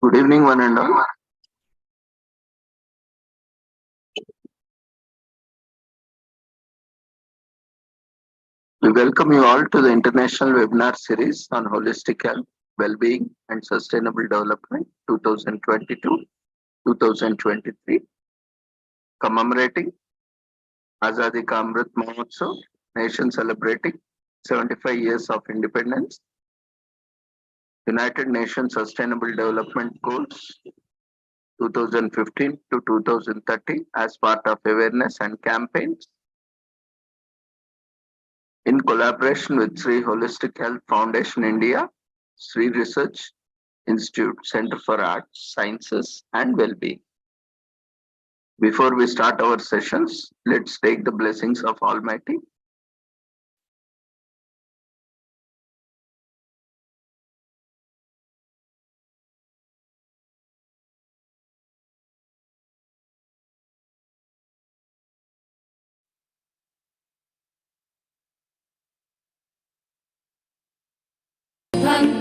Good evening, one and all. We welcome you all to the international webinar series on holistic health, well-being, and sustainable development 2022-2023, commemorating Azadi Ka Amrit Mahotsav, nation celebrating 75 years of independence, United Nations Sustainable Development Goals 2015 to 2030 as part of awareness and campaigns in collaboration with Sri Holistic Health Foundation India, Sri Research Institute, Center for Arts, Sciences and Wellbeing. Before we start our sessions, let's take the blessings of Almighty.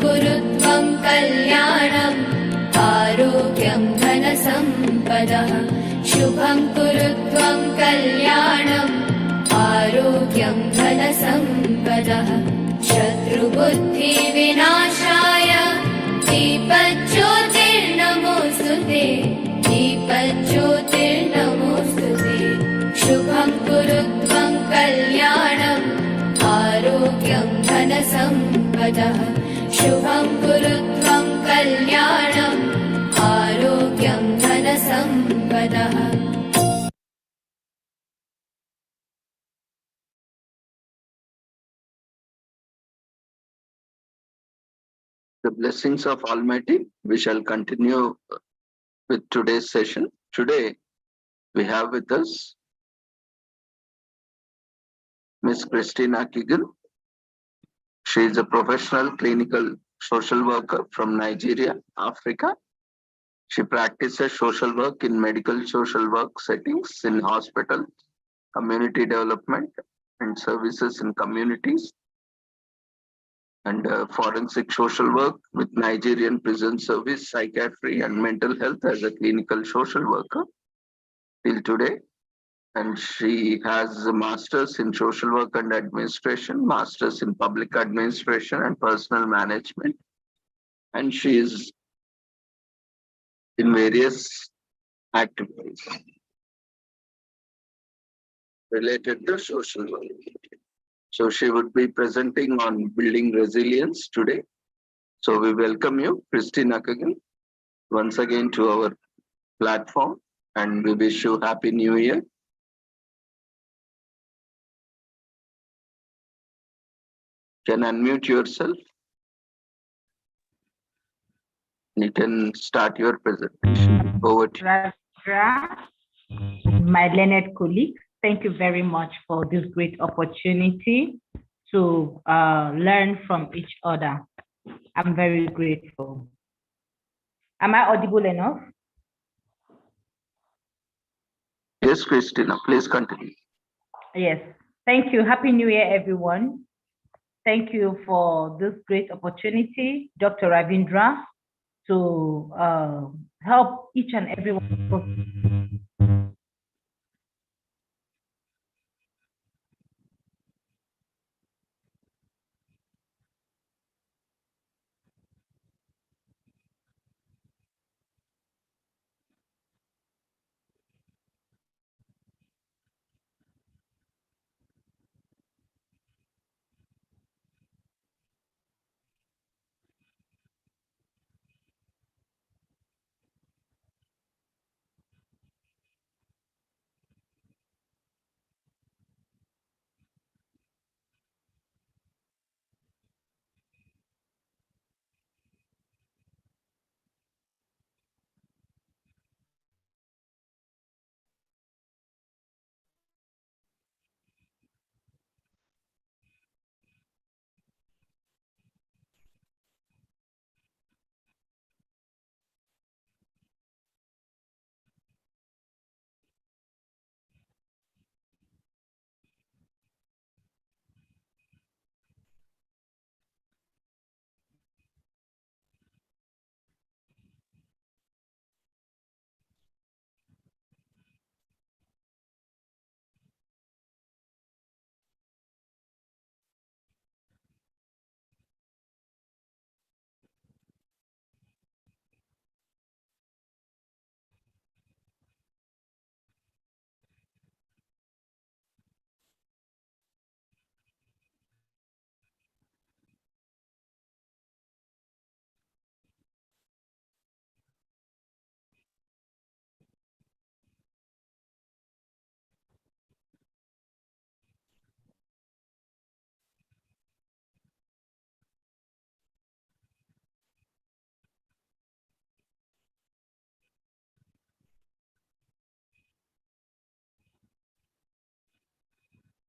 कुरुत्वं कल्याणम् आरोग्यं धनसम्पदः शुभं कुरुत्वं कल्याणम् आरोग्यं धनसम्पदः शत्रुबुद्धिविनाशाय दीपज्योतिर्नमोऽस्तुते दीपज्योतिर्नमोऽस्तुते शुभं कुरुत्वं कल्याणम् आरोग्यं धनसम्पदः शुभं कुरुत्वं कल्याणम् आरोग्यं धनसम्पदः. The blessings of Almighty. We shall continue with today's session. Today, we have with us Ms. Christina Kigan. She is a professional clinical social worker from Nigeria, Africa. She practices social work in medical social work settings in hospitals, community development and services in communities, and forensic social work with Nigerian Prison Service, psychiatry and mental health as a clinical social worker till today. And she has a master's in social work and administration, master's in public administration and personal management. And she is in various activities related to social work. So she would be presenting on building resilience today. So we welcome you, Christina Kigan, once again to our platform, and we wish you Happy New Year. Can unmute yourself. You can start your presentation. Over to you. My learned colleague, thank you very much for this great opportunity to learn from each other. I'm very grateful. Am I audible enough? Yes, Christina, please continue. Yes, thank you. Happy New Year, everyone. Thank you for this great opportunity, Dr. Ravindra, to help each and everyone.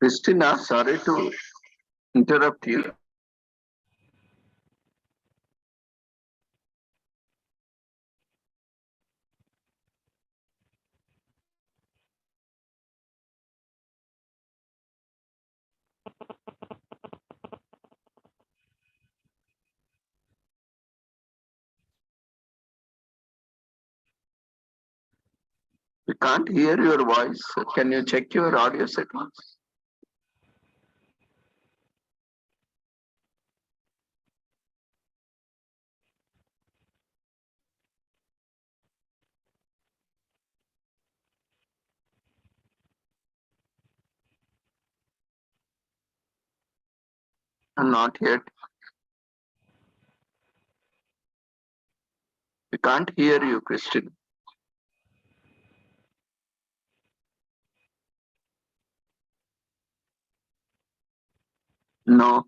Christina, sorry to interrupt you. We can't hear your voice. Can you check your audio settings? Not yet. We can't hear you, Christina. No.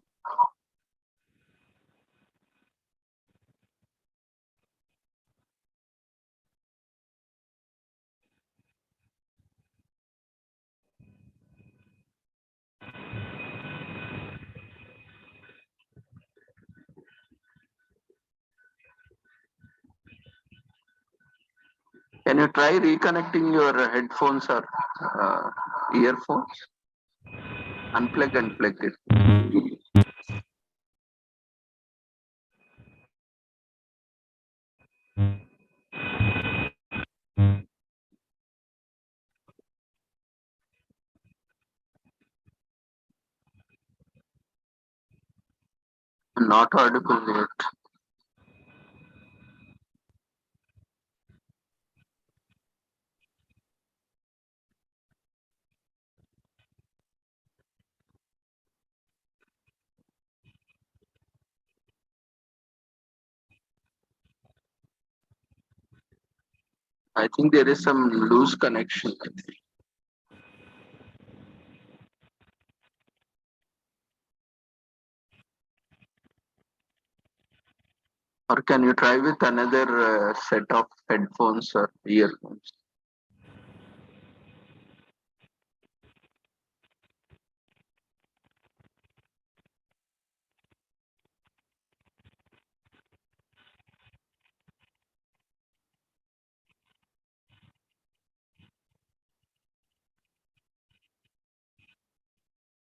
Can you try reconnecting your headphones or earphones? Unplug and plug it. Not audible yet. I think there is some loose connection. Or can you try with another set of headphones or earphones?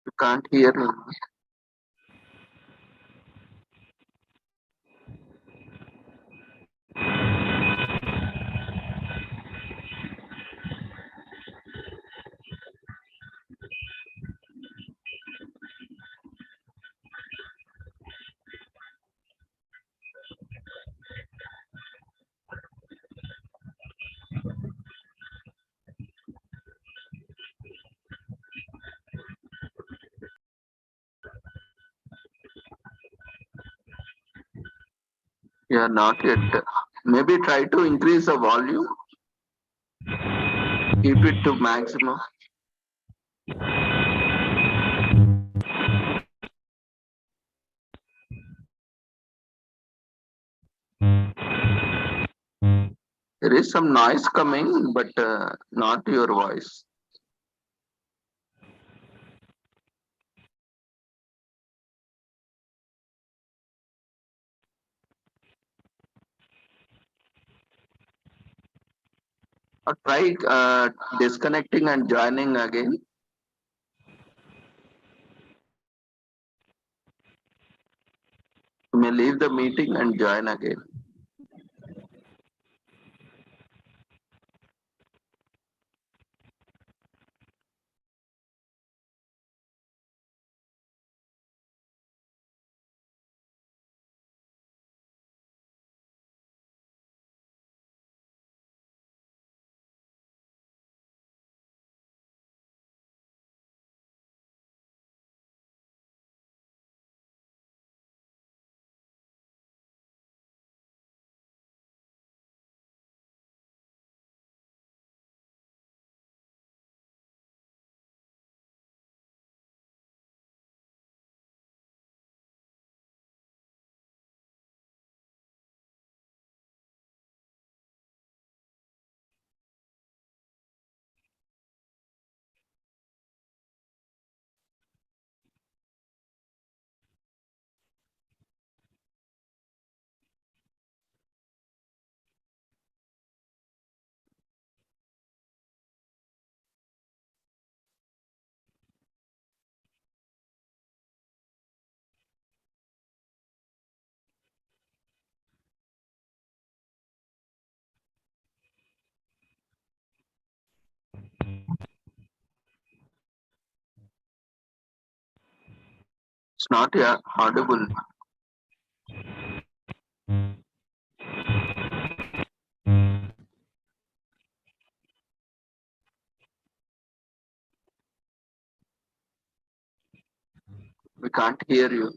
You can't hear me. Yeah, not yet. Maybe try to increase the volume. Keep it to maximum. There is some noise coming, but not your voice. Or try disconnecting and joining again. You may leave the meeting and join again. It's not audible. We can't hear you.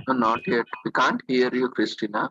No, not yet. We can't hear you, Christina.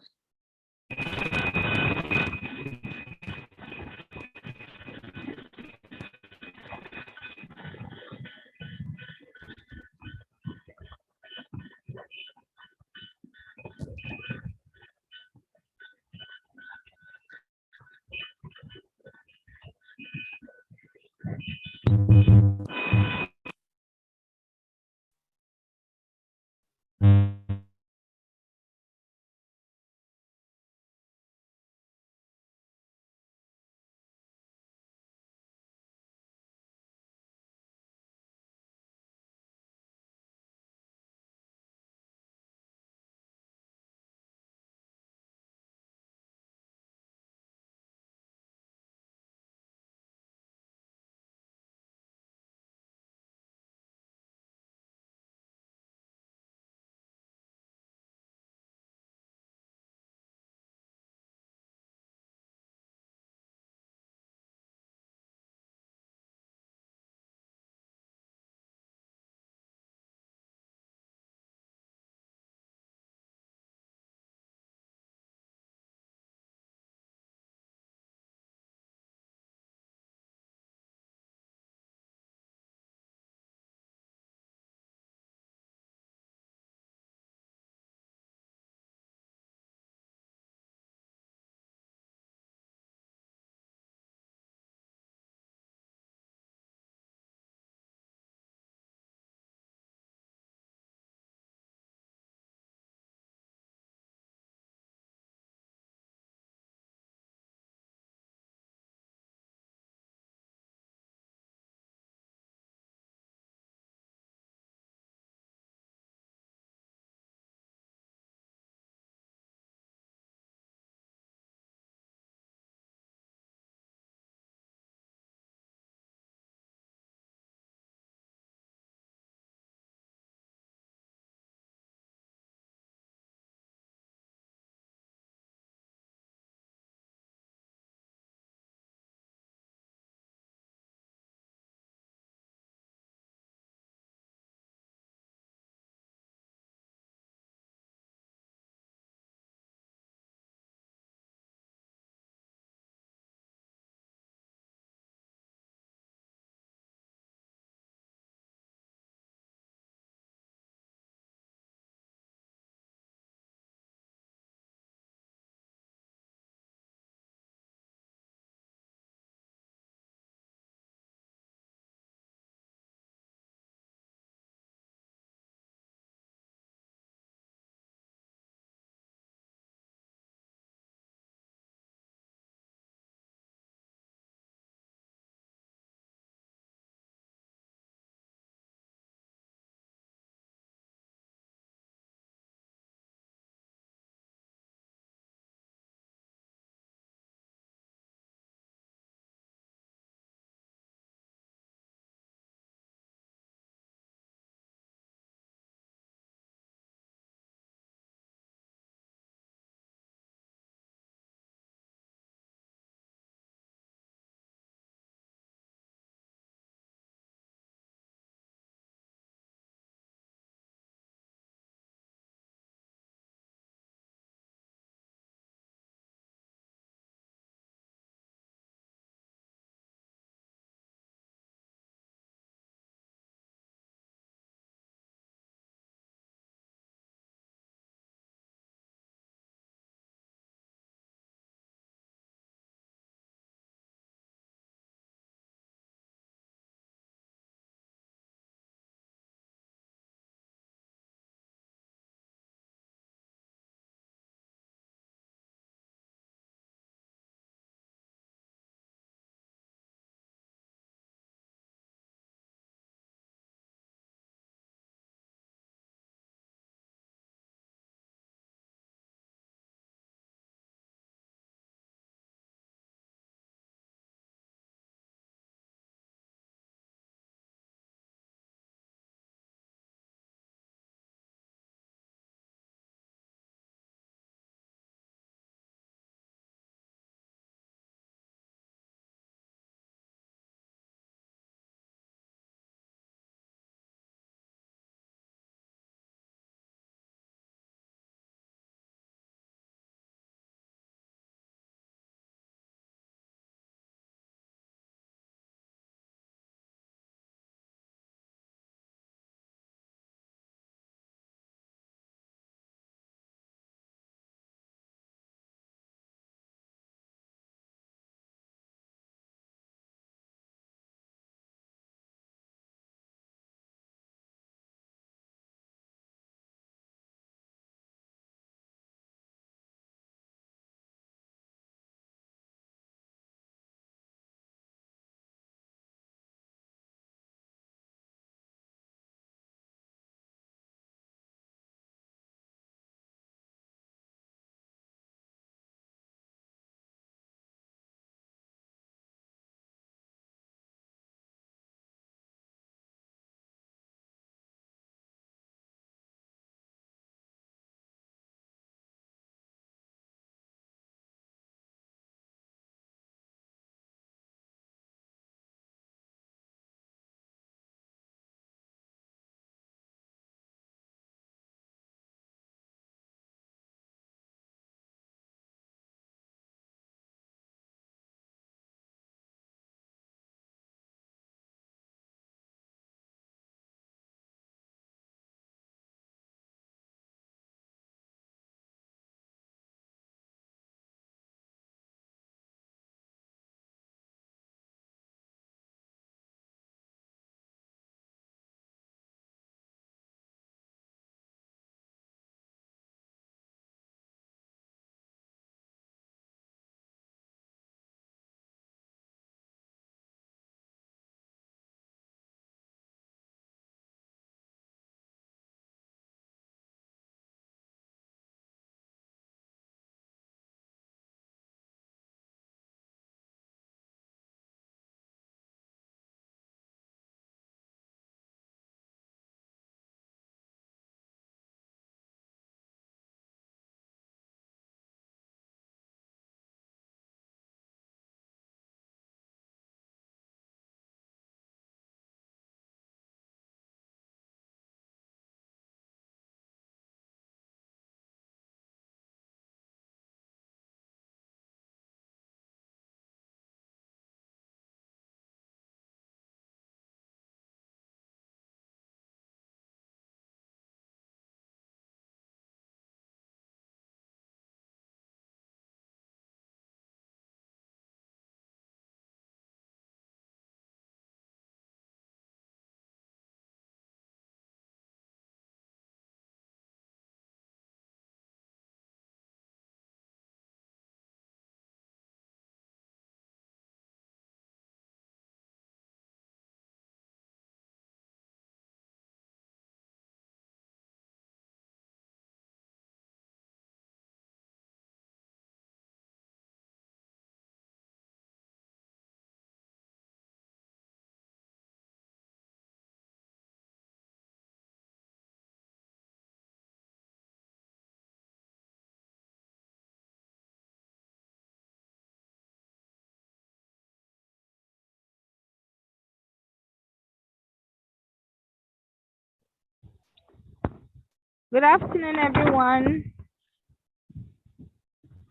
Good afternoon, everyone.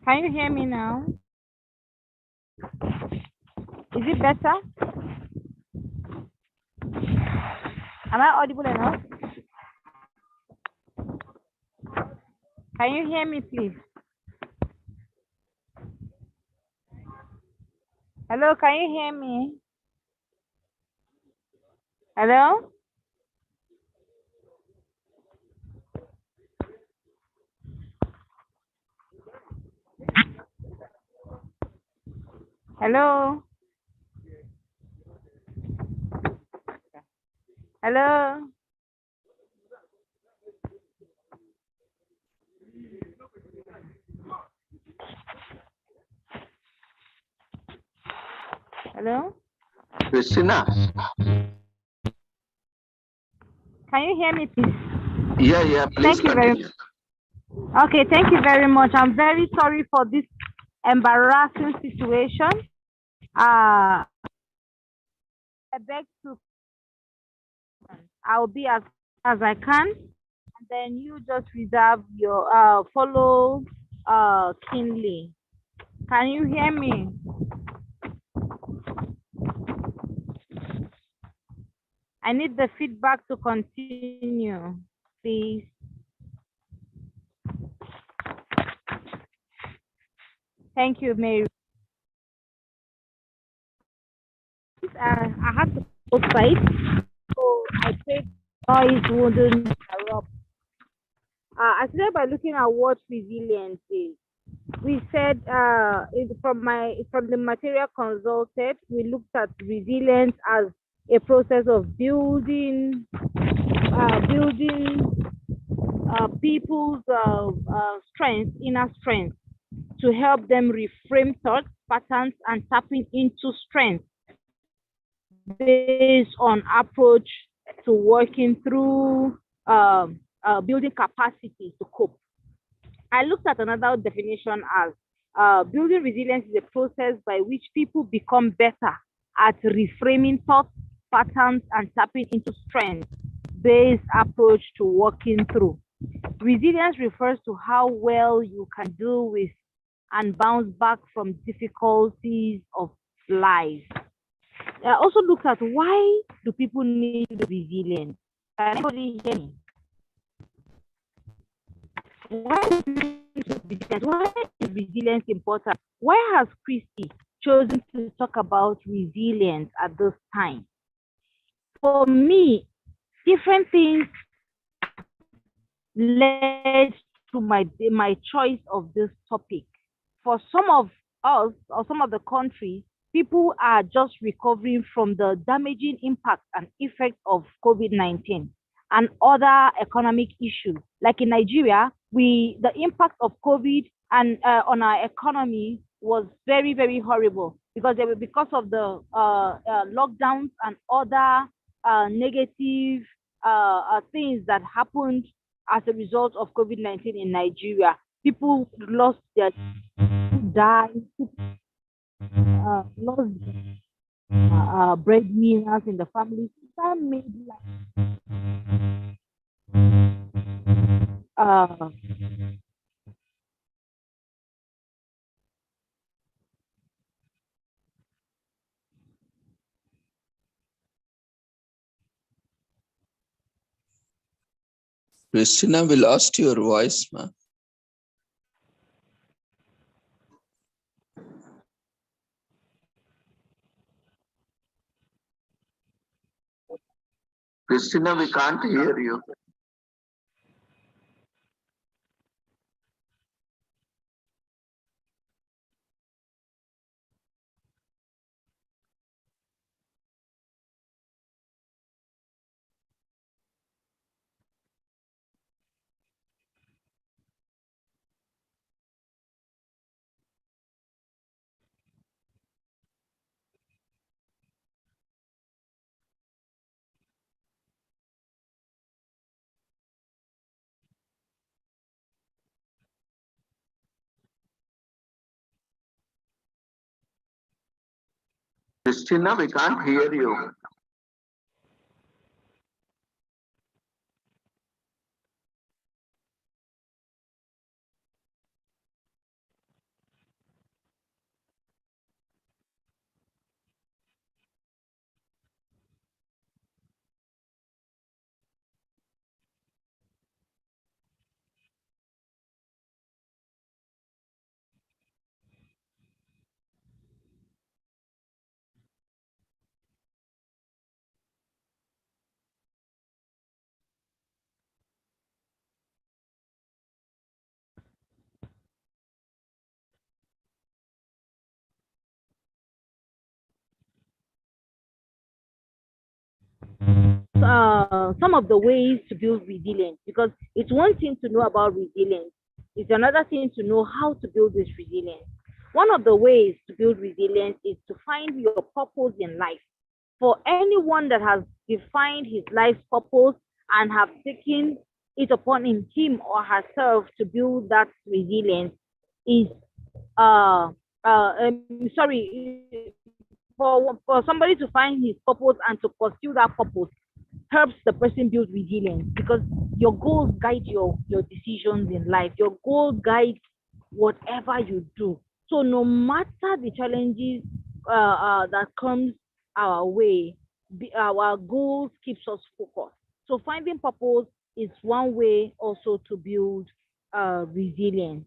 Can you hear me now? Is it better? Am I audible enough? Can you hear me, please? Hello, can you hear me? Hello? Hello? Hello? Hello? Christina, Can you hear me, please? yeah, please Thank you very continue. Okay, thank you very much. I'm very sorry for this embarrassing situation. I beg to, I'll be as I can, and then you just reserve your follow keenly. Can you hear me? I need the feedback to continue, please. Thank you, Mary. I had to go outside, so I prayed noise wouldn't interrupt. I started by looking at what resilience is. We said from the material consulted, we looked at resilience as a process of building people's strength, inner strength, to help them reframe thoughts, patterns, and tapping into strength based on approach to working through building capacity to cope. I looked at another definition as building resilience is a process by which people become better at reframing thoughts, patterns, and tapping into strength-based approach to working through. Resilience refers to how well you can deal with and bounce back from difficulties of life. I also looked at why do people need resilience? Can anybody hear me? Why is resilience important? Why has Christy chosen to talk about resilience at this time? For me, different things led to my choice of this topic. For some of us or some of the countries, people are just recovering from the damaging impact and effect of COVID-19 and other economic issues. Like in Nigeria, the impact of COVID and on our economy was very, very horrible because of the lockdowns and other negative things that happened as a result of COVID-19 in Nigeria. People lost their died, lost breadwinners in the family. That made life Christina, we lost your voice, ma. Christina, we can't hear you. Christina, we can't hear you. some of the ways to build resilience, because it's one thing to know about resilience, it's another thing to know how to build this resilience. One of the ways to build resilience is to find your purpose in life. For anyone that has defined his life's purpose and have taken it upon him or herself to build that resilience, is sorry, for somebody to find his purpose and to pursue that purpose helps the person build resilience, because your goals guide your decisions in life. Your goals guide whatever you do. So no matter the challenges that comes our way, our goals keeps us focused. So finding purpose is one way also to build resilience.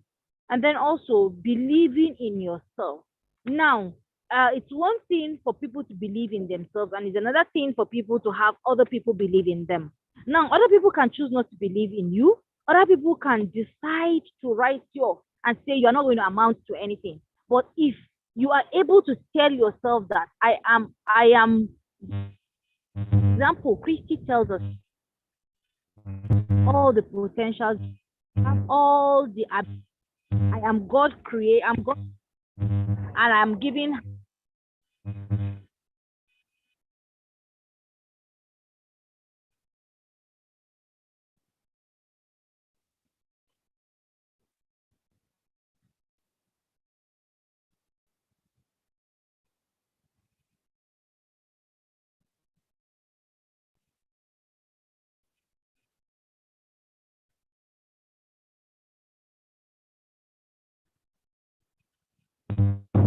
And then also believing in yourself. Now, it's one thing for people to believe in themselves, and it's another thing for people to have other people believe in them. Now, other people can choose not to believe in you. Other people can decide to write you off and say you're not going to amount to anything. But if you are able to tell yourself that I am, example, Christy tells us all the potentials, all the, I am God create, I'm God, and I'm giving.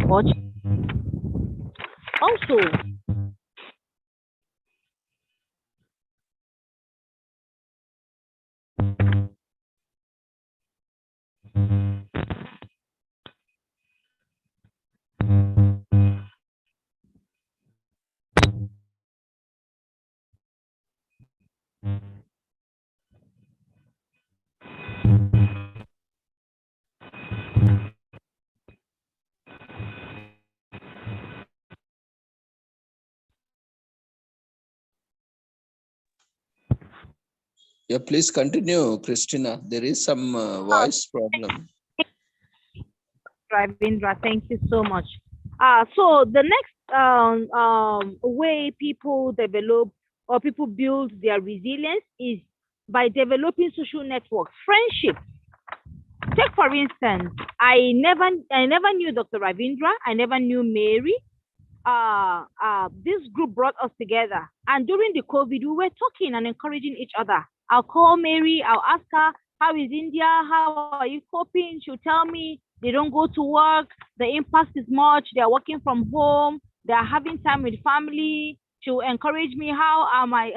Also, Yeah, please continue, Christina. There is some voice problem. Ravindra, thank you so much. So the next way people develop or people build their resilience is by developing social networks, friendships. Take for instance, I never knew Dr. Ravindra. I never knew Mary. This group brought us together, and during the COVID, we were talking and encouraging each other. I'll call Mary. I'll ask her, "How is India? How are you coping?" She'll tell me they don't go to work. The impact is much. They're working from home. They're having time with family. She'll encourage me. How are my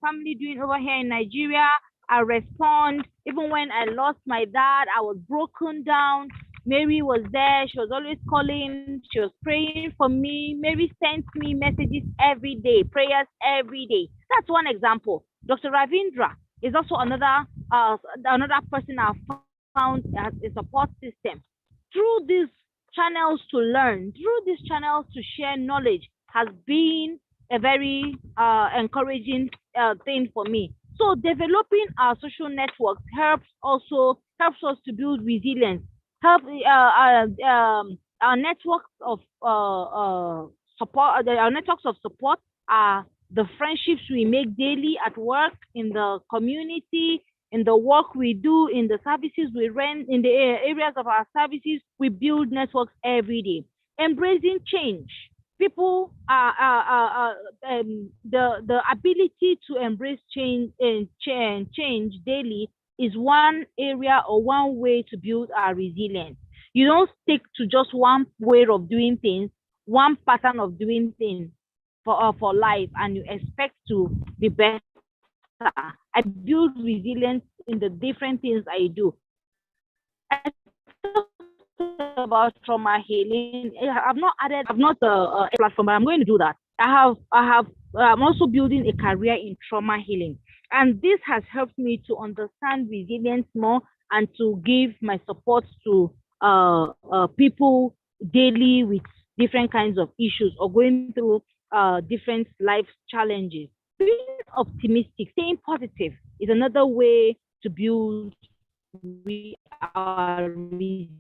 family doing over here in Nigeria? I respond. Even when I lost my dad, I was broken down. Mary was there. She was always calling. She was praying for me. Mary sent me messages every day, prayers every day. That's one example. Dr. Ravindra is also another person I've found as a support system. Through these channels to learn, through these channels to share knowledge has been a very encouraging thing for me. So developing our social networks helps us to build resilience. Help our networks of support. Our networks of support are the friendships we make daily at work, in the community, in the work we do, in the services we rent, in the areas of our services. We build networks every day. Embracing change. People the ability to embrace change and change daily is one area or one way to build our resilience. You don't stick to just one way of doing things, one pattern of doing things for life, and you expect to be better. I build resilience in the different things I do. I about trauma healing. I've not a platform, but I'm going to do that. I'm also building a career in trauma healing, and this has helped me to understand resilience more and to give my support to people daily with different kinds of issues or going through different life challenges. being optimistic, staying positive is another way to build our resilience.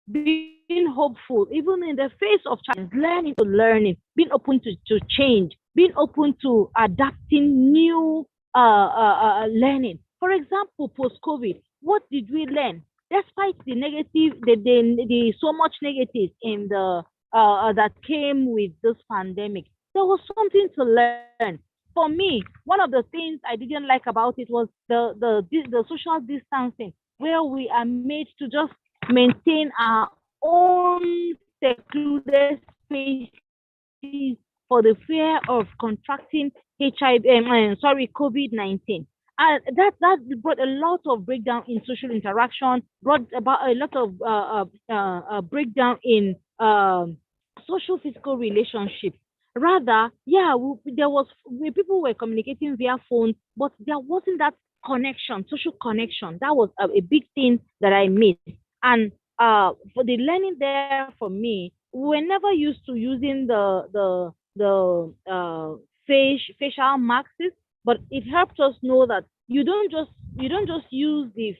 Being hopeful, even in the face of challenges, learning, being open to change, being open to adapting new learning. For example, post-COVID, what did we learn? Despite the negative, the so much negatives in the that came with this pandemic, there was something to learn. For me, one of the things I didn't like about it was the social distancing, where we are made to just maintain our own secluded spaces for the fear of contracting COVID-19. And that brought a lot of breakdown in social interaction, brought about a lot of breakdown in social physical relationships. Rather, yeah, people were communicating via phone, but there wasn't that connection, social connection. That was a big thing that I missed. And for the learning there for me, we were never used to using the facial marks, but it helped us know that you don't just use the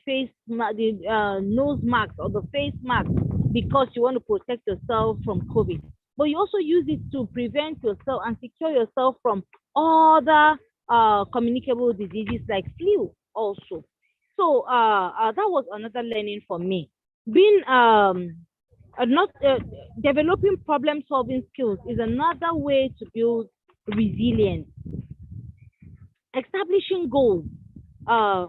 nose marks or the face marks because you want to protect yourself from COVID, but you also use it to prevent yourself and secure yourself from other communicable diseases like flu also. So that was another learning for me. Being not developing problem solving skills is another way to build resilience. Establishing goals.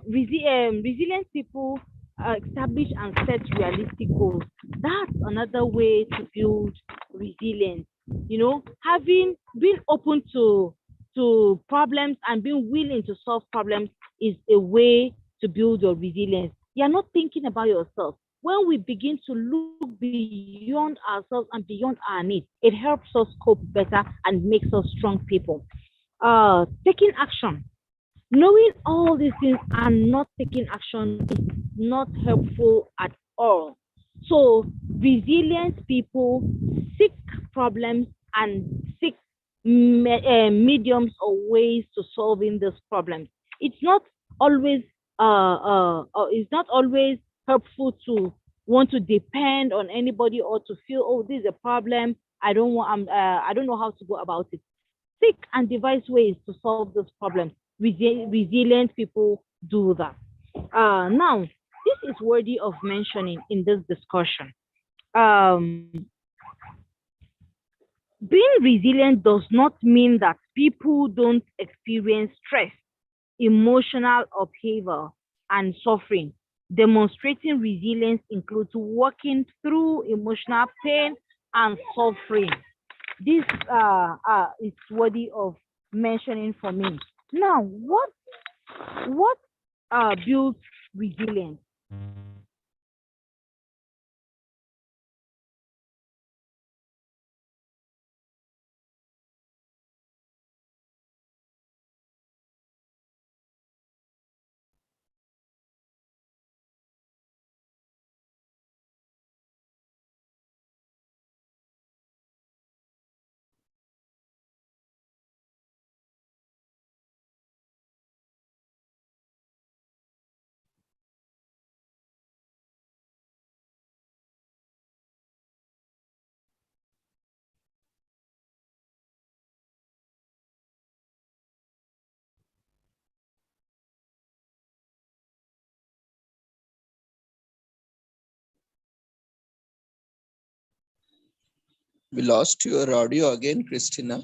Resilient people establish and set realistic goals. That's another way to build resilience. Having been open to problems and being willing to solve problems is a way to build your resilience. You're not thinking about yourself. When we begin to look beyond ourselves and beyond our needs, it helps us cope better and makes us strong people. Taking action. Knowing all these things and not taking action is not helpful at all. So resilient people seek problems and seek mediums or ways to solving these problems. It's not always it's not always helpful to want to depend on anybody or to feel, oh, this is a problem. I don't know how to go about it. Seek and devise ways to solve those problems. Resilient people do that. Now, this is worthy of mentioning in this discussion. Being resilient does not mean that people don't experience stress, emotional upheaval, and suffering. Demonstrating resilience includes working through emotional pain and suffering. This is worthy of mentioning for me. Now, what builds resilience? We lost your audio again, Christina.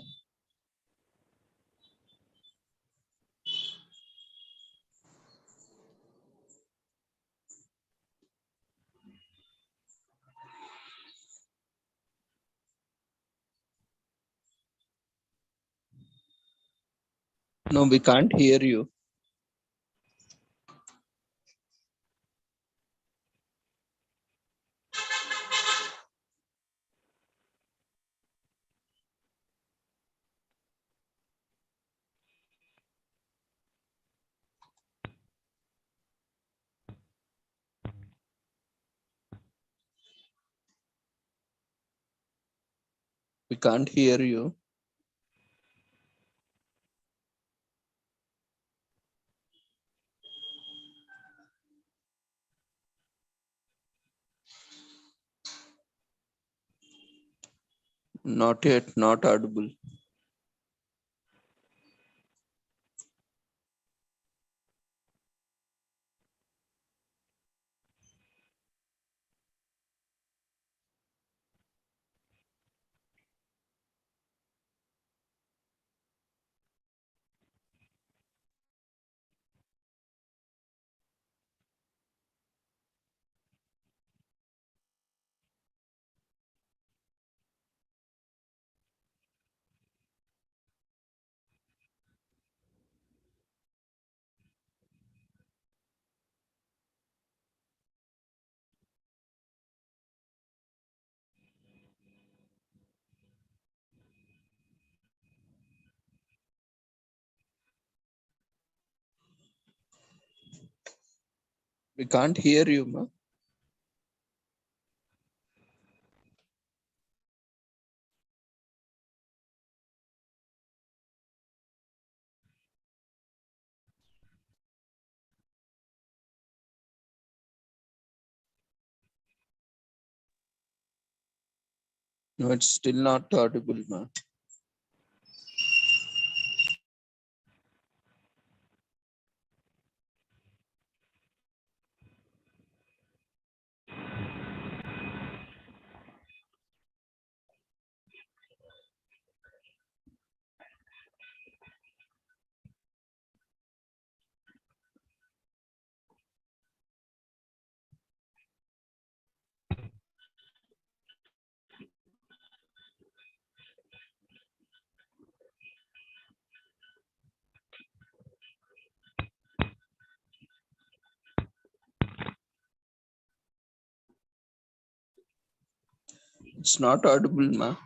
No, we can't hear you. We can't hear you. Not yet, not audible. We can't hear you, ma. No, it's still not audible, ma. It's not audible, ma.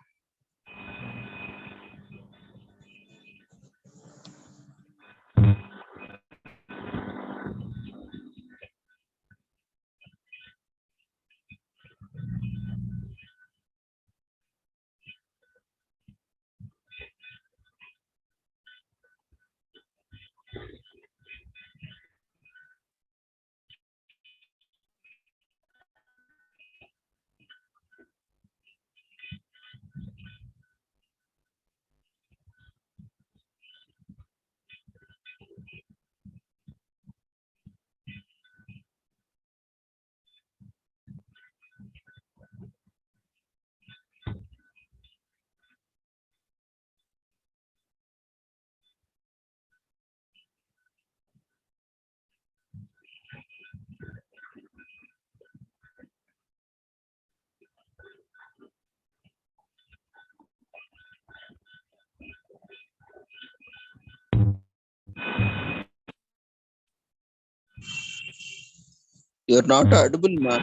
You're not audible, ma.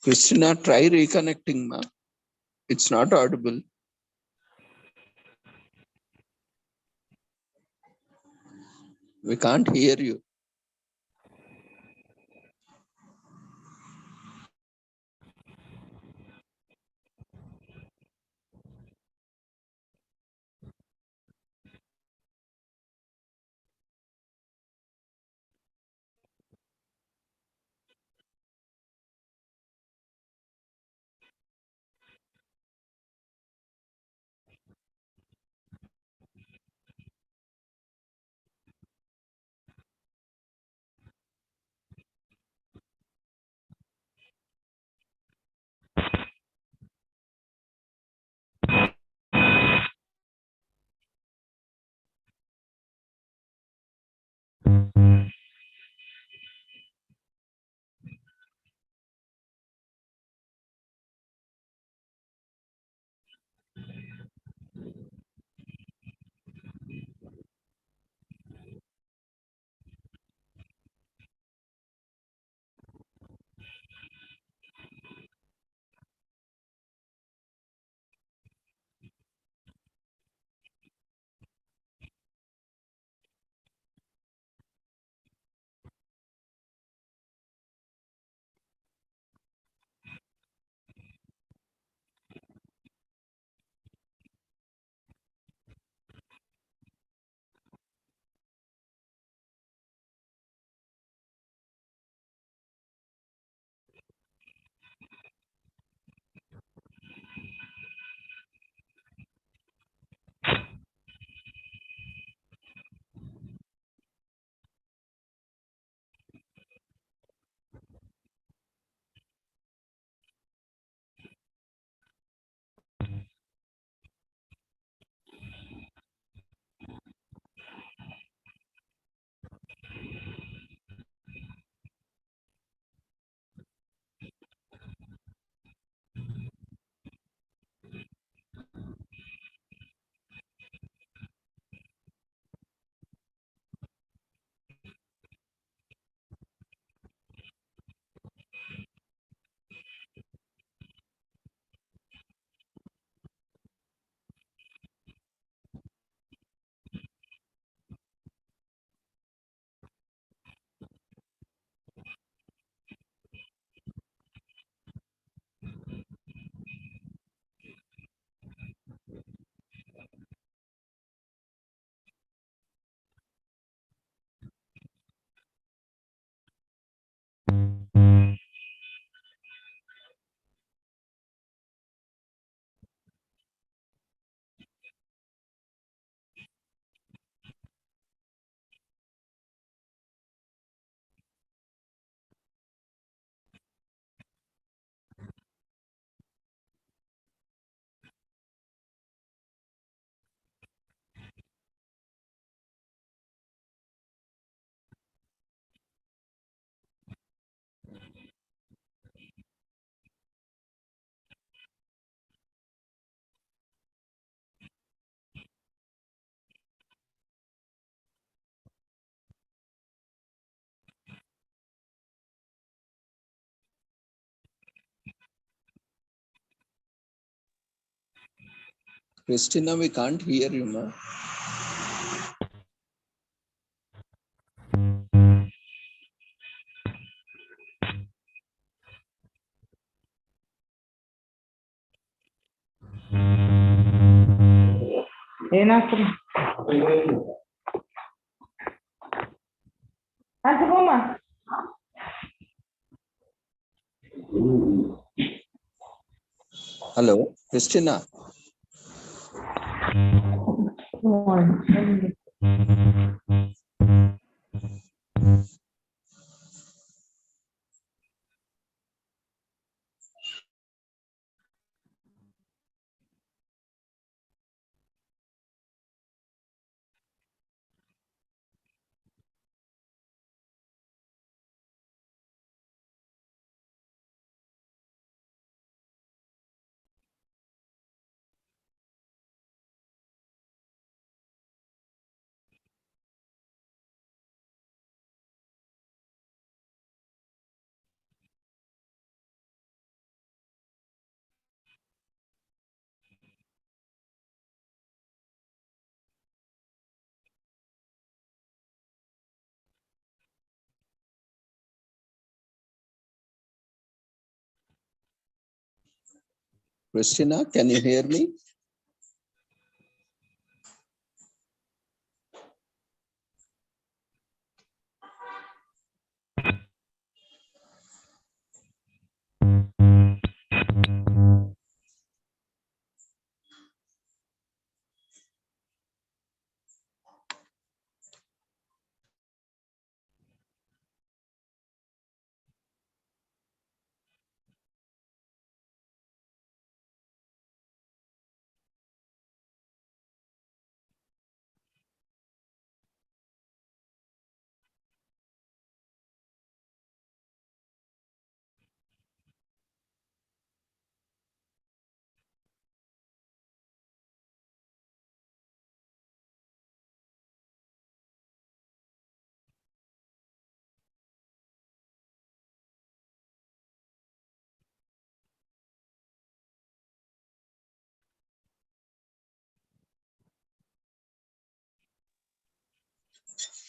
Christina, try reconnecting, ma. It's not audible. We can't hear you. Christina, we can't hear you now. Hello, Christina. Christina, can you hear me?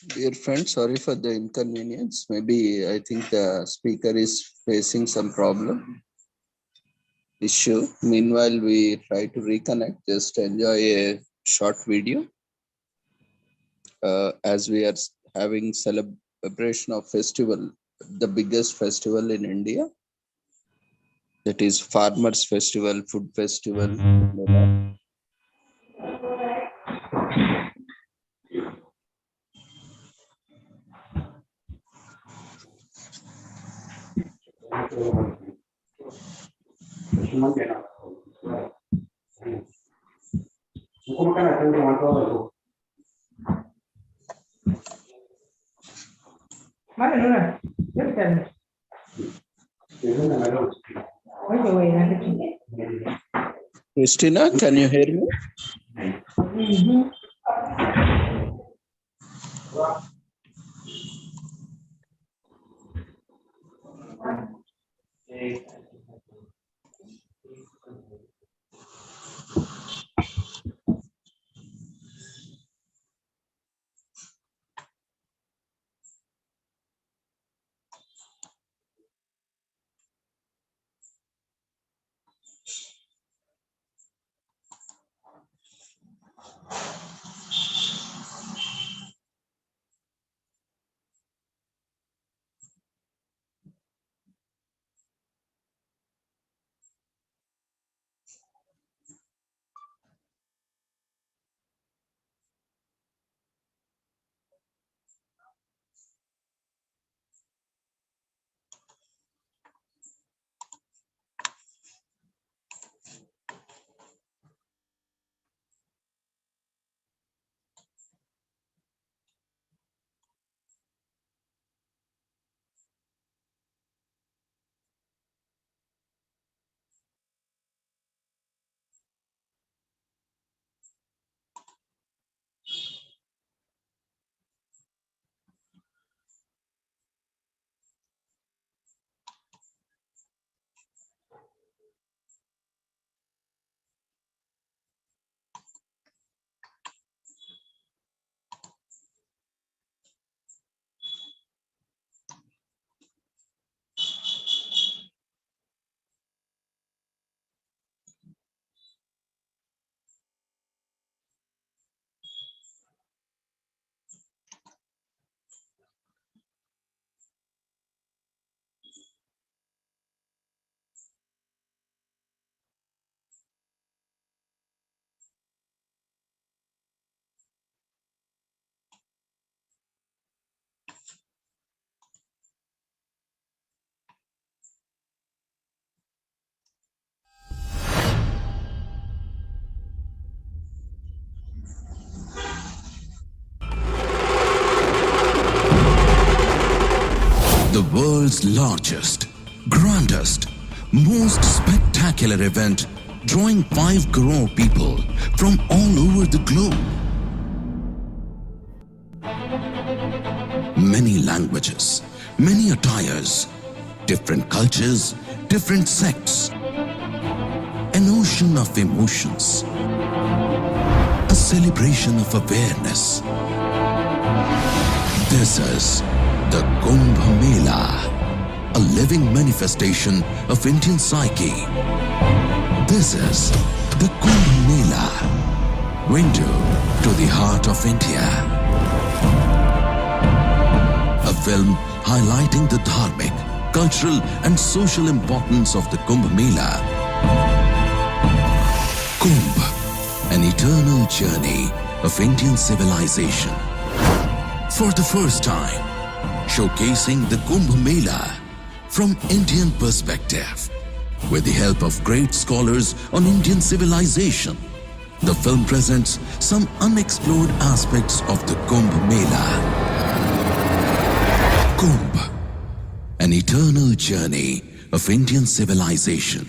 Dear friend, sorry for the inconvenience. Maybe I think the speaker is facing some problem, issue. Meanwhile, we try to reconnect. Just enjoy a short video. As we are having celebration of festival, the biggest festival in India. That is Farmers Festival, Food Festival. Christina, can you hear me? the world's largest, grandest, most spectacular event drawing 5 crore people from all over the globe. Many languages, many attires, different cultures, different sects, an ocean of emotions, a celebration of awareness. This is the Kumbh Mela, a living manifestation of Indian psyche. This is the Kumbh Mela, window to the heart of India. A film highlighting the dharmic, cultural and social importance of the Kumbh Mela. Kumbh, an eternal journey of Indian civilization. For the first time, showcasing the Kumbh Mela from Indian perspective. With the help of great scholars on Indian civilization, the film presents some unexplored aspects of the Kumbh Mela. Kumbh, an eternal journey of Indian civilization.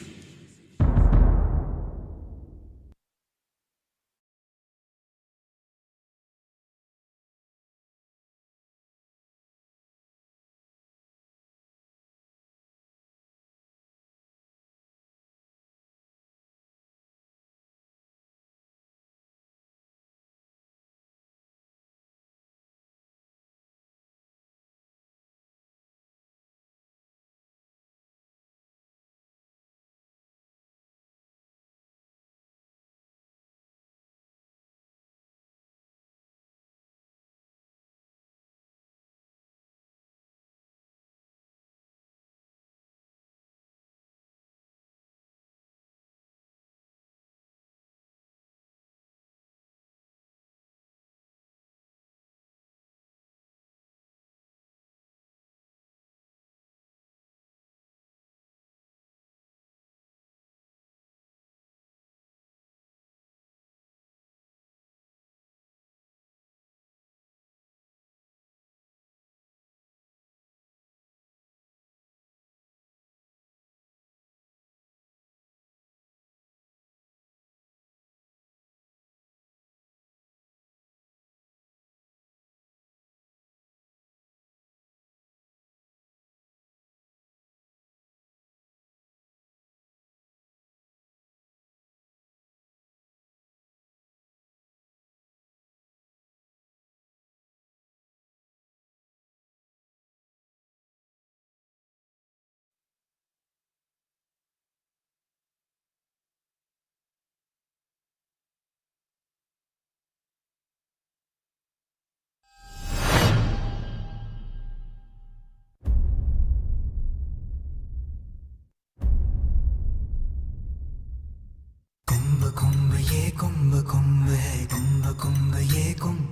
कुंभ ये कुंभ कुंभ है कुंभ कुंभ ये कुंभ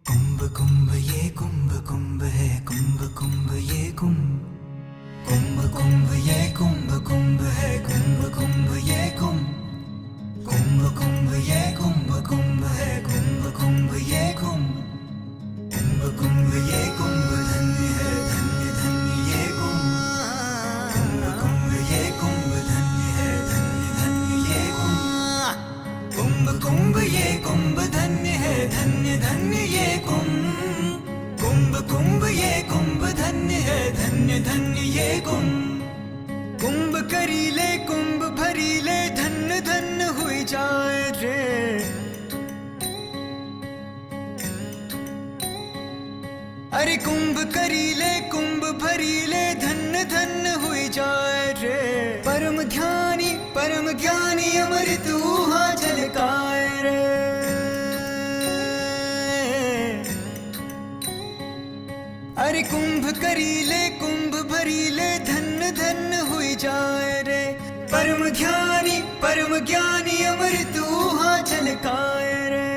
कुंभ कुंभ ये कुंभ कुंभ है कुंभ कुंभ ये कुंभ कुंभ कुंभ ये कुंभ कुंभ है कुंभ कुंभ ये कुंभ कुंभ कुंभ ये कुंभ कुंभ है कुंभ कुंभ ये कुंभ कुंभ कुंभ ये कुंभ धन्य है धन्य धन्य ये कुंभ कुंभ कुंभ ये कुंभ धन्य है धन्य धन्य ये कुंभ कुंभ कुंभ ये कुंभ धन्य है धन्य धन्य ये कुंभ कुंभ कुंभ ये कुंभ धन्य है धन्य धन्य ये कुंभ कुंभ करीले कुंभ भरीले धन्य धन्य हुई जाए रे अरे कुंभ करीले कुंभ भरीले धन्य धन्य हुई जाए रे परम ज्ञानी अमृत ऊहा झलकाए रे अरे कुंभ करीले कुंभ भरीले धन्य धन्य हुई जाए रे परम ज्ञानी अमृत ऊहा झलकाए रे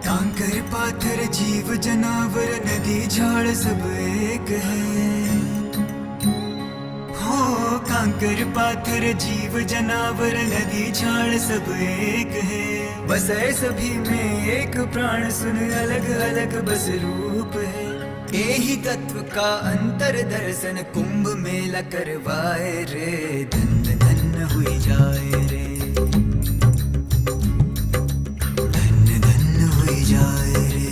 कांकर पाथर जीव जनावर नदी झाड़ सब एक है हो कांकर पाथर जीव जनावर नदी झाड़ सब एक है बस है सभी में एक प्राण सुन अलग अलग बस रूप है यही तत्व का अंतर दर्शन कुंभ मेला करवाए रे, धन्य धन्य हुई जाए रे, धन्य धन्य हुई जाए रे।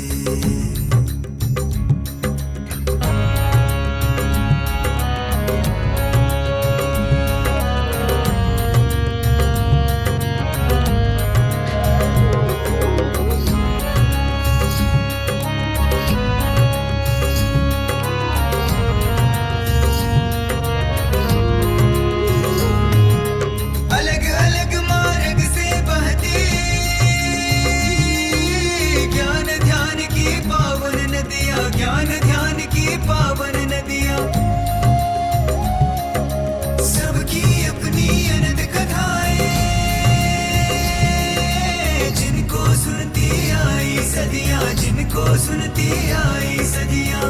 अलग अलग मार्ग से बहती ज्ञान ध्यान की पावन नदियाँ, ज्ञान ध्यान की पावन नदियाँ, सबकी अपनी अनंत कथाएं, जिनको सुनती आई सदियाँ, जिनको सुनती आई सदियाँ।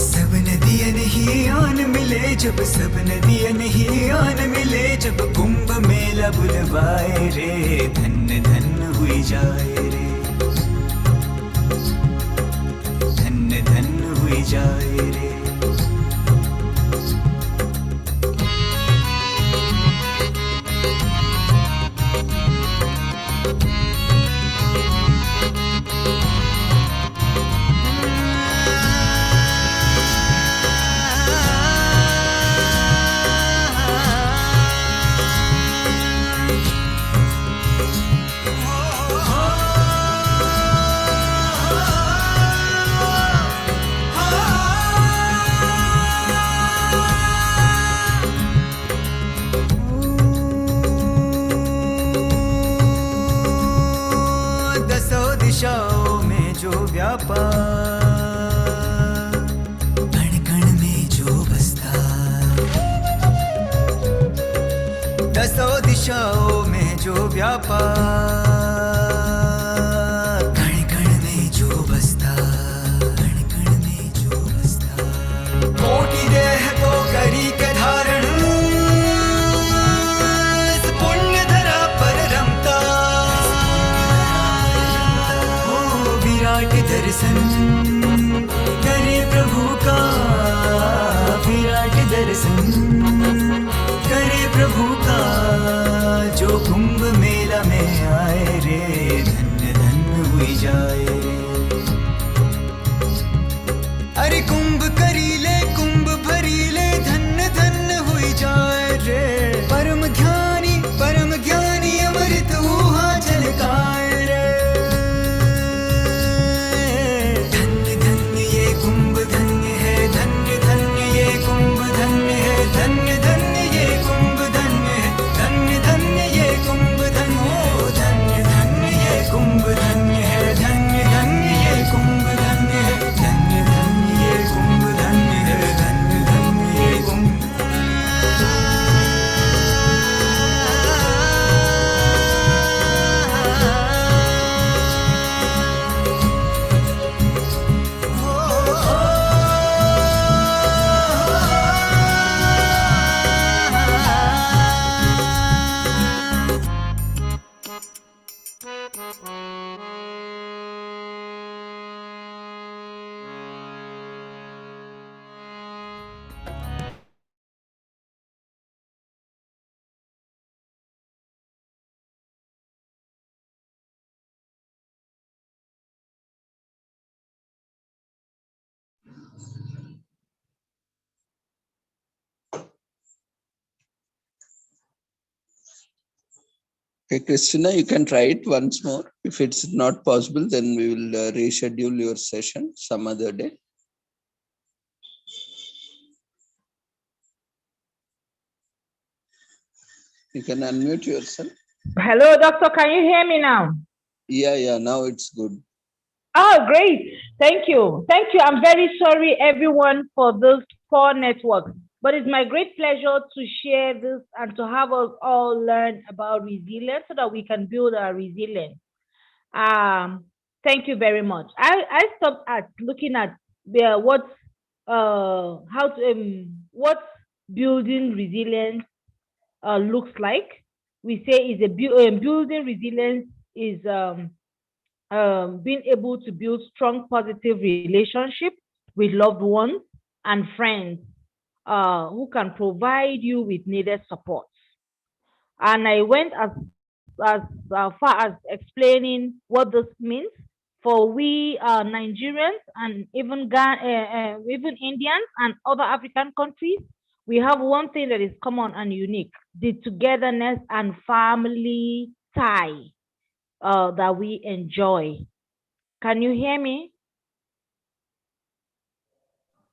सब नदियन ही आन मिले जब, सब नदियन ही आन मिले जब, कुंभ मेला बुलवाए रे, धन्य धन्य हुई जाए रे, धन्य धन्य हुई जाए रे। दसों दिशाओं में जो व्यापार, कण कण में जो बसता, दसों दिशाओं में जो व्यापार, कण कण में जो बसता, कण कण में जो बसता। कोटि देह को करी के धारण, इस पुण्य धरा पर रमता, हो विराट दर्शन करे प्रभु का, विराट दर्शन करे प्रभु का, जो कुंभ मेला में आए रे, धन्य धन्य हुई जाए रे। अरे कुंभ करीले कुंभ भरीले, धन्य धन्य हुई जाए रे, परम ज्ञानी अमृत ऊहा झलकाए रे। धन्य धन्य ये कुंभ धन्य है, धन्य धन्य ये कुंभ धन्य है, धन्य धन्य ये कुंभ धन्य है, धन्य धन्य ये कुंभ धन्य है, धन्य धन्य ये कुंभ धन्य है, धन्य धन्य ये कुंभ धन्य है, धन्य धन्य ये कुंभ धन्य है, धन्य धन्य ये कुंभ। Okay, Christina, you can try it once more. If it's not possible, then we will reschedule your session some other day. You can unmute yourself. Hello, doctor. Can you hear me now? Yeah, now it's good. Oh, great. Thank you. Thank you. I'm very sorry, everyone, for this poor network. But it's my great pleasure to share this and to have us all learn about resilience so that we can build our resilience. Thank you very much. I stopped at looking at what building resilience looks like. We say is building resilience is being able to build strong, positive relationship with loved ones and friends who can provide you with needed support. And I went as far as explaining what this means for we Nigerians and even Indians and other African countries. We have one thing that is common and unique: the togetherness and family tie that we enjoy. Can you hear me?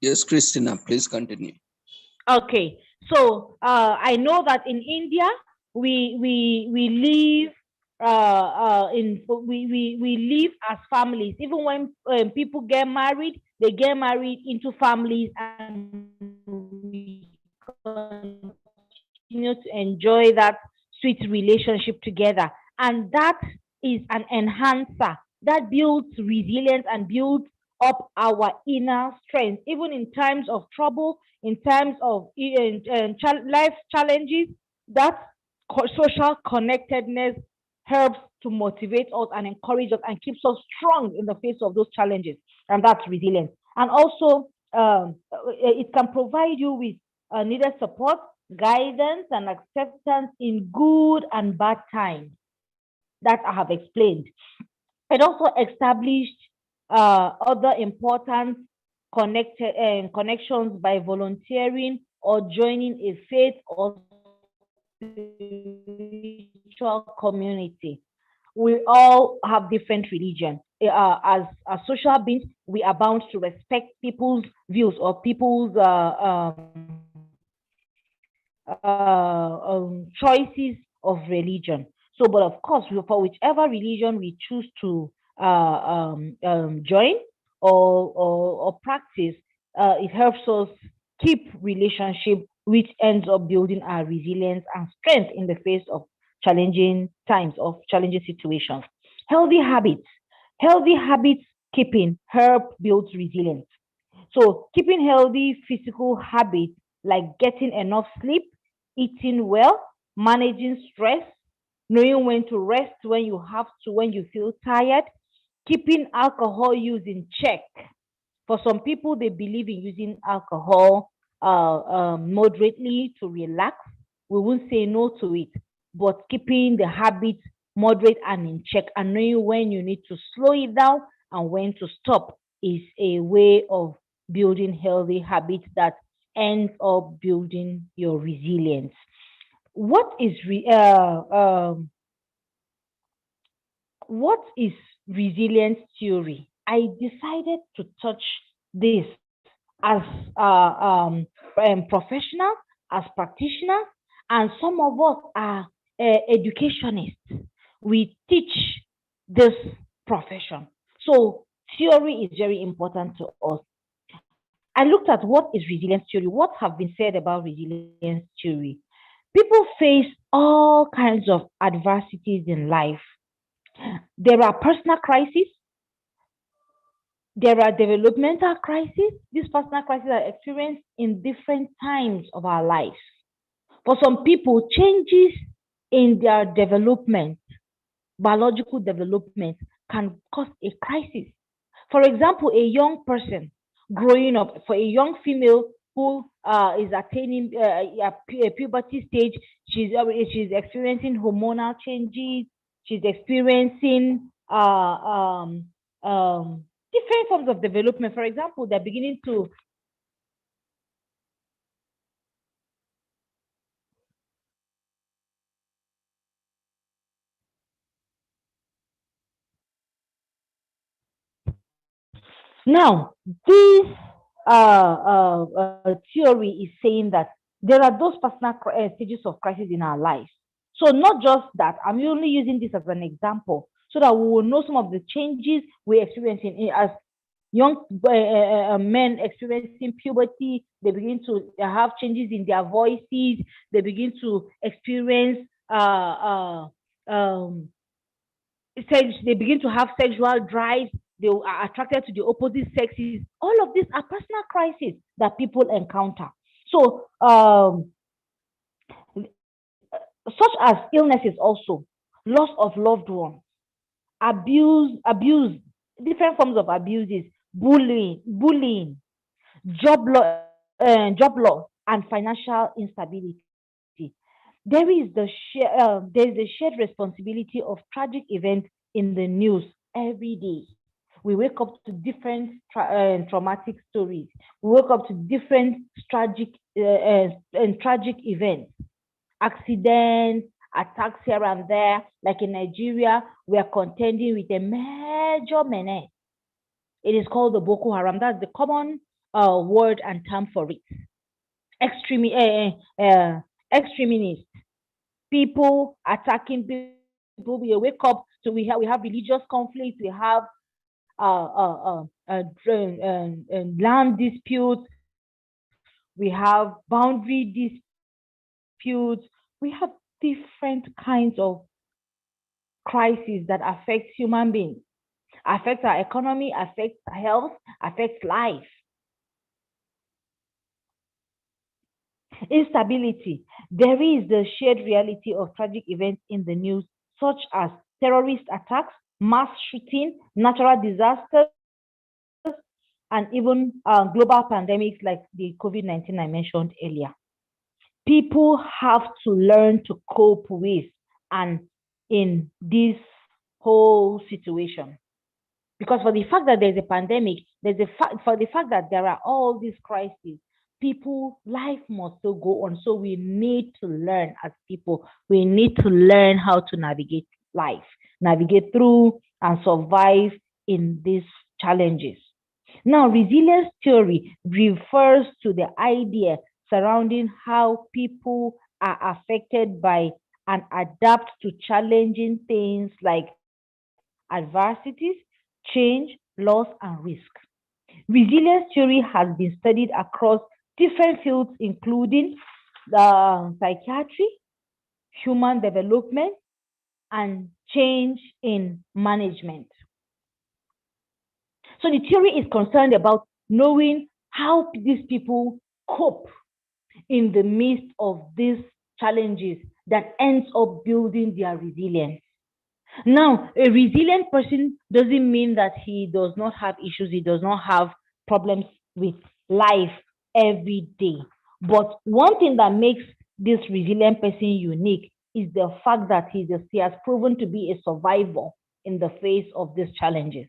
Yes, Christina, please continue. Okay, so I know that in India we live we live as families. Even when people get married, they get married into families, and we continue to enjoy that sweet relationship together. And that is an enhancer that builds resilience and builds up our inner strength, even in times of trouble, in times of life challenges. That social connectedness helps to motivate us and encourage us and keeps us strong in the face of those challenges. And that's resilience. And also, it can provide you with needed support, guidance, and acceptance in good and bad times that I have explained. It also established other important connections by volunteering or joining a faith or spiritual community. We all have different religion. As social beings, we are bound to respect people's views or people's choices of religion. So, but of course, for whichever religion we choose to join or practice, it helps us keep relationship, which ends up building our resilience and strength in the face of challenging times, of challenging situations. Healthy habits, healthy habits keeping help build resilience. So keeping healthy physical habits like getting enough sleep, eating well, managing stress, knowing when to rest when you have to, when you feel tired, keeping alcohol use in check. For some people, they believe in using alcohol moderately to relax. We won't say no to it, but keeping the habit moderate and in check and knowing when you need to slow it down and when to stop is a way of building healthy habits that ends up building your resilience. What is what is resilience theory? I decided to touch this as professional, as practitioners, and some of us are educationists. We teach this profession. So theory is very important to us. I looked at what is resilience theory, what have been said about resilience theory. People face all kinds of adversities in life. There are personal crises, there are developmental crises. These personal crises are experienced in different times of our lives. For some people, changes in their development, biological development, can cause a crisis. For example, a young person growing up, for a young female who is attaining a puberty stage, she's experiencing hormonal changes, she's experiencing different forms of development. For example, they're beginning to now this theory is saying that there are those personal stages of crisis in our lives. So not just that, I'm only using this as an example so that we will know some of the changes we experience as young men experiencing puberty. They begin to have changes in their voices. They begin to experience they begin to have sexual drives. They are attracted to the opposite sexes. All of these are personal crises that people encounter. So such as illnesses, also loss of loved ones, abuse, different forms of abuses, bullying, job loss, and financial instability. There is the shared responsibility of tragic events in the news every day. We wake up to different traumatic stories. We wake up to different tragic events, accidents, attacks here and there. Like in Nigeria, we are contending with a major menace. It is called the Boko Haram. That's the common word and term for it. Extremists, people attacking people. We wake up, so we have religious conflicts. We have land disputes. We have boundary disputes. We have different kinds of crises that affect human beings, affect our economy, affect health, affect life. Instability. There is the shared reality of tragic events in the news, such as terrorist attacks, mass shooting, natural disasters, and even global pandemics like the COVID-19 I mentioned earlier. People have to learn to cope with and in this whole situation. Because for the fact that there's a pandemic, for the fact that there are all these crises, life must still go on. So we need to learn as people. We need to learn how to navigate life, navigate through and survive in these challenges. Now, resilience theory refers to the idea surrounding how people are affected by and adapt to challenging things like adversities, change, loss, and risk. Resilience theory has been studied across different fields, including psychiatry, human development, and change in management. So the theory is concerned about knowing how these people cope in the midst of these challenges that ends up building their resilience. Now, a resilient person doesn't mean that he does not have issues, he does not have problems with life every day. But one thing that makes this resilient person unique is the fact that he has proven to be a survivor in the face of these challenges.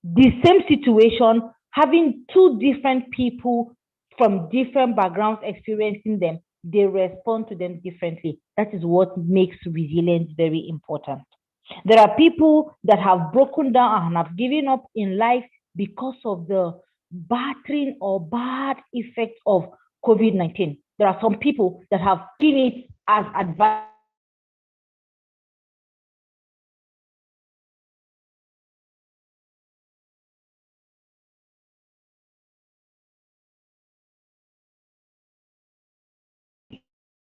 The same situation, having two different people from different backgrounds experiencing them, they respond to them differently. That is what makes resilience very important. There are people that have broken down and have given up in life because of the battering or bad effects of COVID-19. There are some people that have seen it as advice.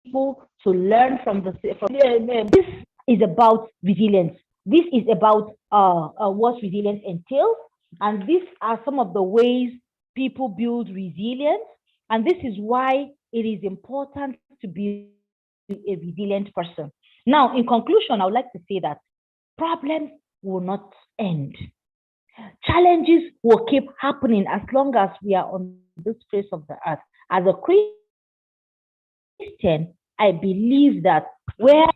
People to learn from this is about resilience. This is about what resilience entails, and these are some of the ways people build resilience. And this is why it is important to be a resilient person. Now, in conclusion, I would like to say that problems will not end. Challenges will keep happening as long as we are on this face of the earth. As a Christian, I believe that where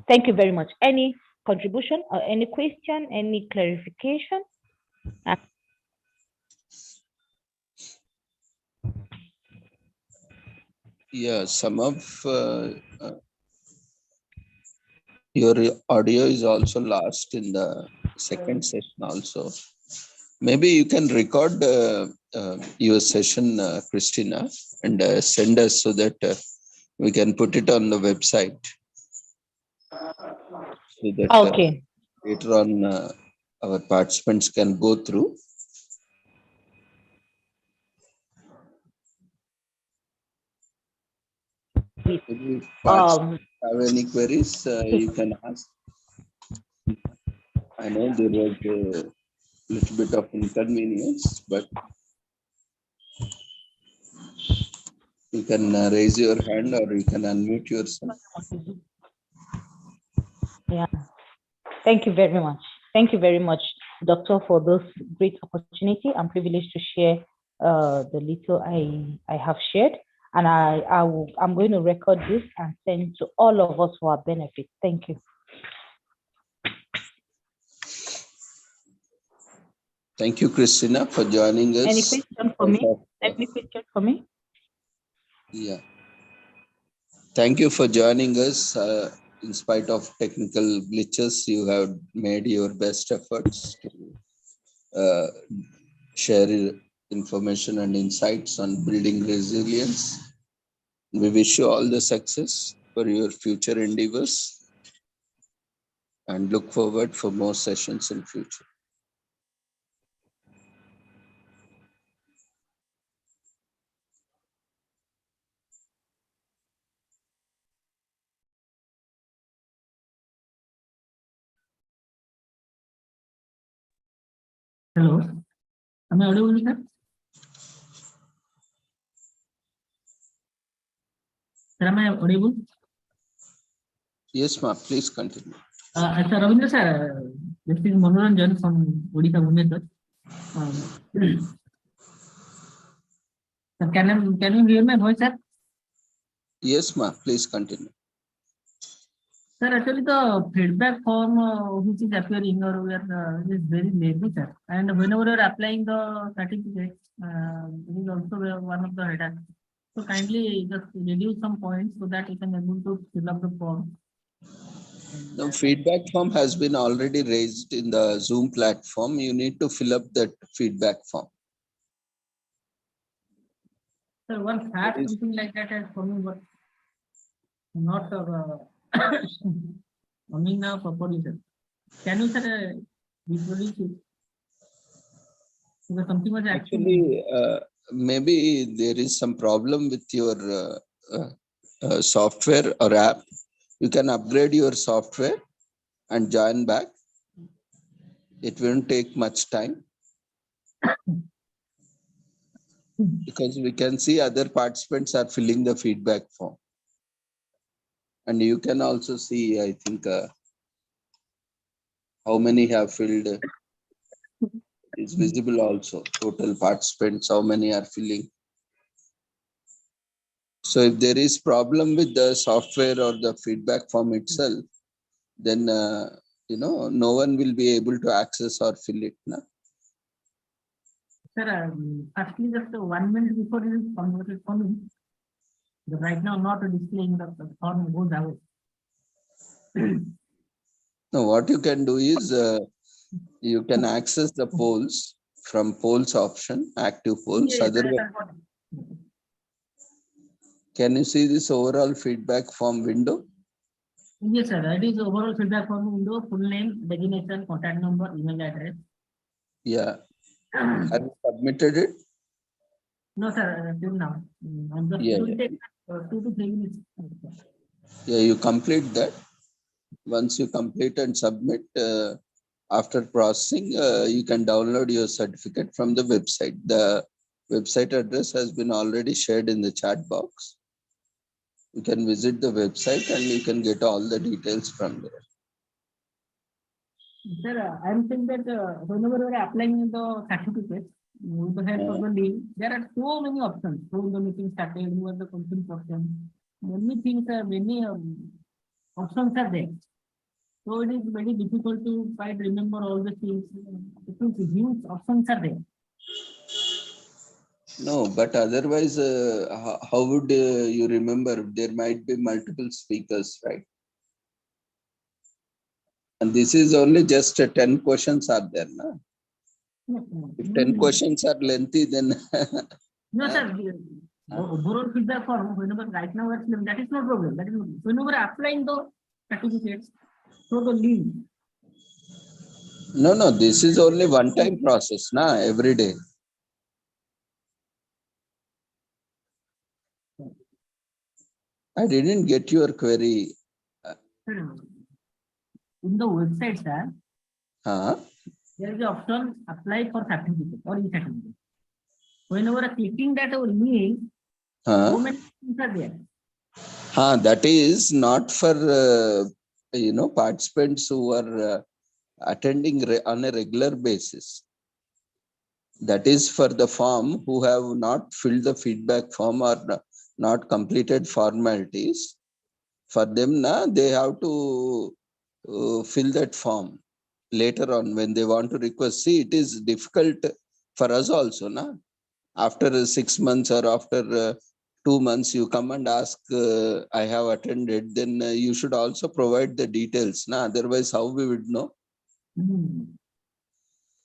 thank you very much. Any contribution or any question, any clarification? Yeah, some of your audio is also lost in the second session also. Maybe you can record your session, Christina, and send us so that we can put it on the website. So that Okay. later on our participants can go through. If participants have any queries, you can ask. I know there was a little bit of inconvenience, but you can raise your hand or you can unmute yourself. Yeah. Thank you very much. Thank you very much, Doctor, for this great opportunity. I'm privileged to share the little I have shared, and I'm going to record this and send to all of us for our benefit. Thank you. Thank you, Christina, for joining us. Any question for me? Any question for me? Yeah. Thank you for joining us. In spite of technical glitches, you have made your best efforts to share information and insights on building resilience. We wish you all the success for your future endeavors and look forward for more sessions in future. Hello, am I audible, sir? Sir, am I audible? Yes, ma'am. Please continue. Sir, Ravindra sir, this is Manoranjan from Odisha, Bhubaneswar. Sir, can you hear my voice, sir? Yes, ma'am. Please continue. Sir, actually the feedback form which is appearing or is very lengthy, sir. And whenever you are applying the certificate, it is also one of the headers. So kindly just reduce some points so that you can able to fill up the form. The feedback form has been already raised in the Zoom platform. You need to fill up that feedback form. Sir, once had something like that as for me, but not coming now properly, sir. Can you, sir, reproduce it? Because something was Actually, maybe there is some problem with your software or app. You can upgrade your software and join back. It won't take much time because we can see other participants are filling the feedback form. And you can also see, I think, how many have filled. It's visible also, total participants, how many are filling. So if there is problem with the software or the feedback form itself, then no one will be able to access or fill it. Na? Sir, actually just 1 minute before it is converted for me. But right now not displaying the form goes away. Now what you can do is you can access the polls from polls option, active polls. Yes, Otherwise, can you see this overall feedback form window? yes, sir. It is overall feedback form window, full name, designation, contact number, email address. Yeah. Have you submitted it? No, sir, till now. I'm just Yeah, it will take 2 to 3 minutes. Yeah, you complete that. Once you complete and submit, after processing, you can download your certificate from the website. The website address has been already shared in the chat box. You can visit the website and you can get all the details from there. Sir, I'm saying that whenever we are applying the certificate, with the help of the link, there are so many options. So the meeting started, who are the question person. Many things are, many options are there. So it is very difficult to try to remember all the things because huge options are there. No, but otherwise, how would you remember? There might be multiple speakers, right? And this is only just 10 questions are there, no? If 10 questions are lengthy, then No, sir. Overall feedback form, whenever right now we're filming, that is no problem. That is whenever applying the certificates, so the link. no, this is only one-time process, na, every day. I didn't get your query. In the website, sir, Huh? there is the option apply for certificate or e-certificate. Whenever clicking that link, Huh? so many things are there. That is not for participants who are attending on a regular basis. That is for the form who have not filled the feedback form or not completed formalities. For them, they have to fill that form later on when they want to request. See, it is difficult for us also, na? After 6 months or after 2 months, you come and ask, I have attended, then you should also provide the details. Na? Otherwise, how we would know?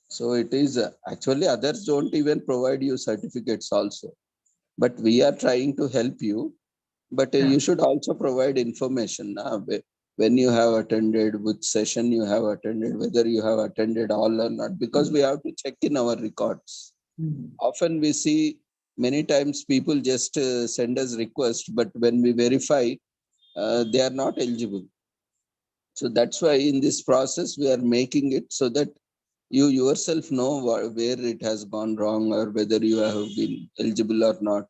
So it is actually others don't even provide you certificates also. But we are trying to help you. But you should also provide information. Na? When you have attended, which session you have attended, whether you have attended all or not, because we have to check in our records. Often we see many times people just send us request, but when we verify, they are not eligible. So that's why in this process, we are making it so that you yourself know where it has gone wrong or whether you have been eligible or not.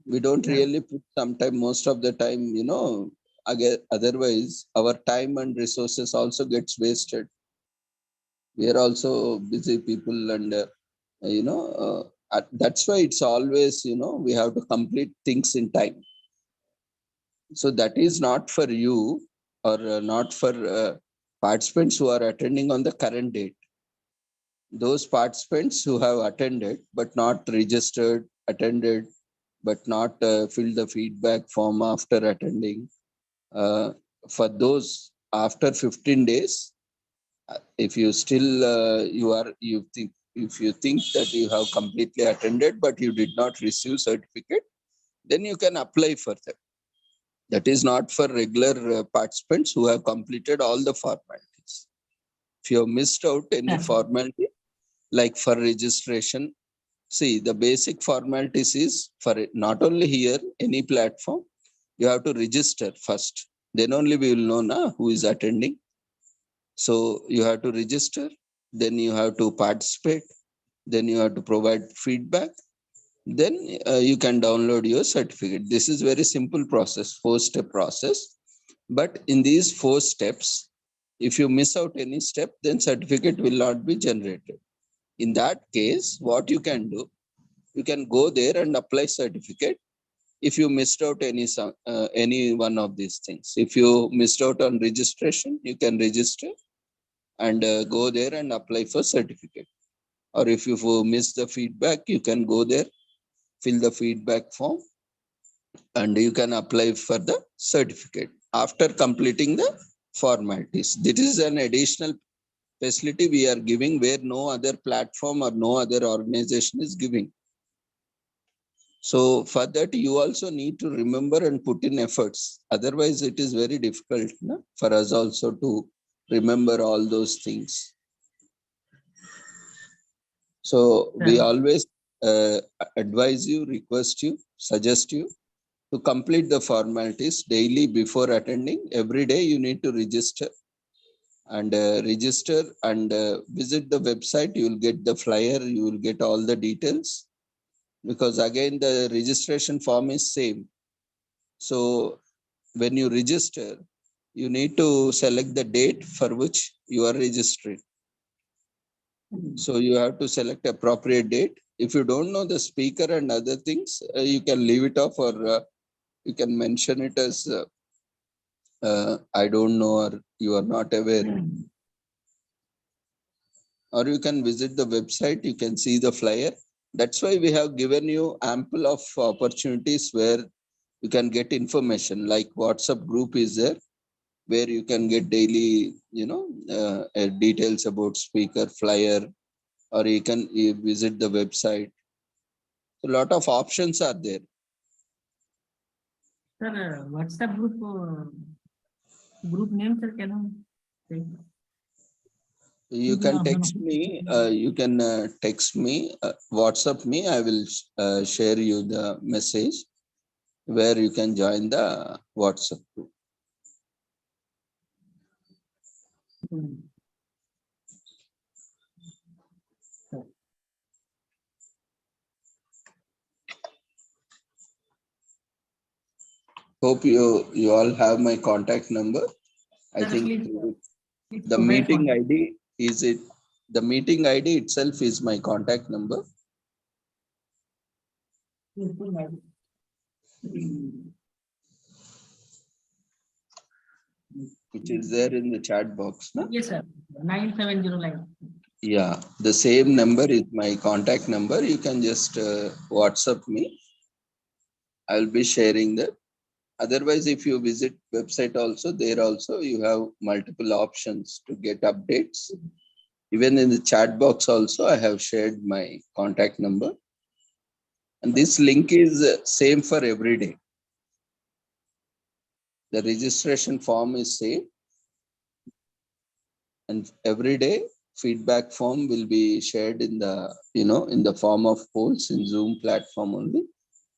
We don't really put sometime, most of the time, again, otherwise our time and resources also gets wasted. We are also busy people and that's why it's always, we have to complete things in time. So that is not for you or not for participants who are attending on the current date. Those participants who have attended but not registered, attended, but not filled the feedback form after attending. For those after 15 days, if you still if you think that you have completely attended but you did not receive certificate, then you can apply for them. That is not for regular participants who have completed all the formalities. If you have missed out any formality, like for registration, see, the basic formalities is for it, not only here, any platform, you have to register first. Then only we will know who is attending. So you have to register, then you have to participate, then you have to provide feedback, then you can download your certificate. This is very simple process, 4-step process. But in these 4 steps, if you miss out any step, then certificate will not be generated. In that case, what you can do, you can go there and apply certificate if you missed out any one of these things. If you missed out on registration, you can register and go there and apply for certificate. Or if you miss the feedback, you can go there, fill the feedback form, and you can apply for the certificate after completing the formalities. This is an additional facility we are giving where no other platform or no other organization is giving. So for that, you also need to remember and put in efforts. Otherwise, it is very difficult for us also to remember all those things. So we always advise you, request you, suggest you to complete the formalities daily before attending. Every day you need to register and visit the website. You will get the flyer, you will get all the details, because again the registration form is same. So when you register, you need to select the date for which you are registering. So you have to select appropriate date. If you don't know the speaker and other things, you can leave it off, or you can mention it as I don't know, or you are not aware, or you can visit the website, you can see the flyer. That's why we have given you ample of opportunities where you can get information, like WhatsApp group is there, where you can get daily, details about speaker flyer, or you visit the website. A lot of options are there. Sir, WhatsApp group name, sir, can you say? You can text me, WhatsApp me. I will share you the message where you can join the WhatsApp group. Hope you all have my contact number. I Sir, think please the provide meeting contact. ID is it. The meeting ID itself is my contact number. Which is there in the chat box. No? Yes, sir. 9709. Yeah, the same number is my contact number. You can just WhatsApp me. I'll be sharing that. Otherwise, if you visit website also, there also you have multiple options to get updates. Even in the chat box also, I have shared my contact number. And this link is same for every day. The registration form is same. And every day feedback form will be shared in the, in the form of polls in Zoom platform only.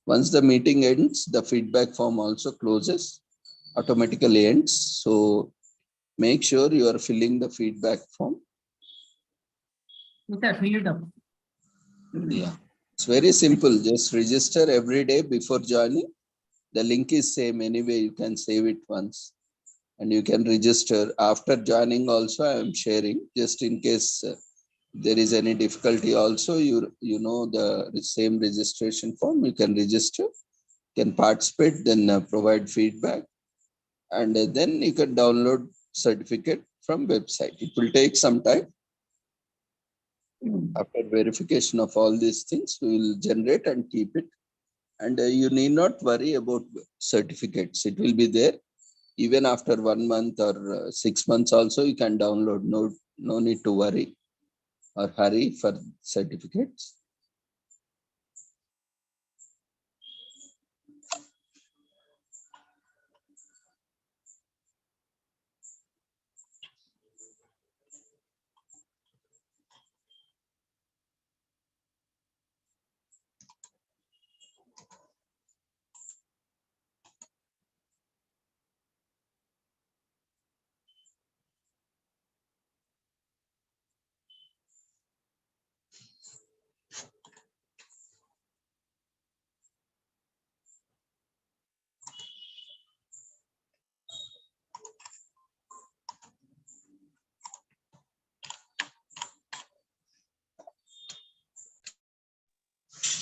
Once the meeting ends, the feedback form also closes, automatically ends. So make sure you are filling the feedback form. Yes, sir, fill it up. Yeah, it's very simple. Just register every day before joining. The link is same anyway. You can save it once and you can register. After joining also, I am sharing just in case there is any difficulty also, the same registration form, you can register, can participate, then provide feedback, and then you can download certificate from website. It will take some time. After verification of all these things, we will generate and keep it. And you need not worry about certificates. It will be there. Even after 1 month or 6 months also, you can download. No need to worry or hurry for certificates.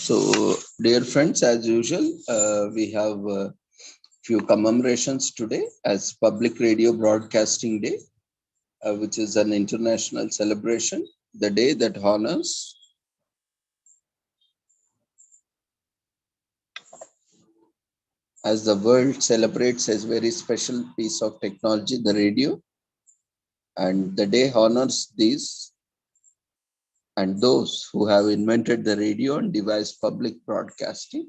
So, dear friends, as usual, we have a few commemorations today as Public Radio Broadcasting Day, which is an international celebration, the day that honors as the world celebrates a very special piece of technology, the radio, and the day honors these and those who have invented the radio and devised public broadcasting.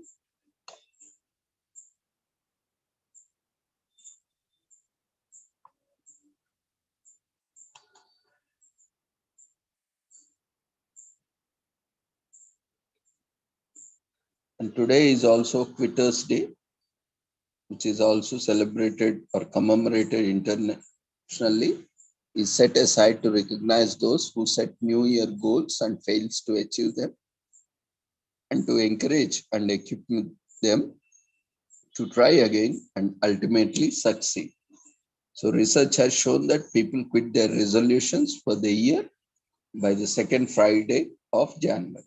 And today is also Quitters Day, which is also celebrated or commemorated internationally, is set aside to recognize those who set New Year goals and fails to achieve them, and to encourage and equip them to try again and ultimately succeed. So research has shown that people quit their resolutions for the year by the second Friday of January.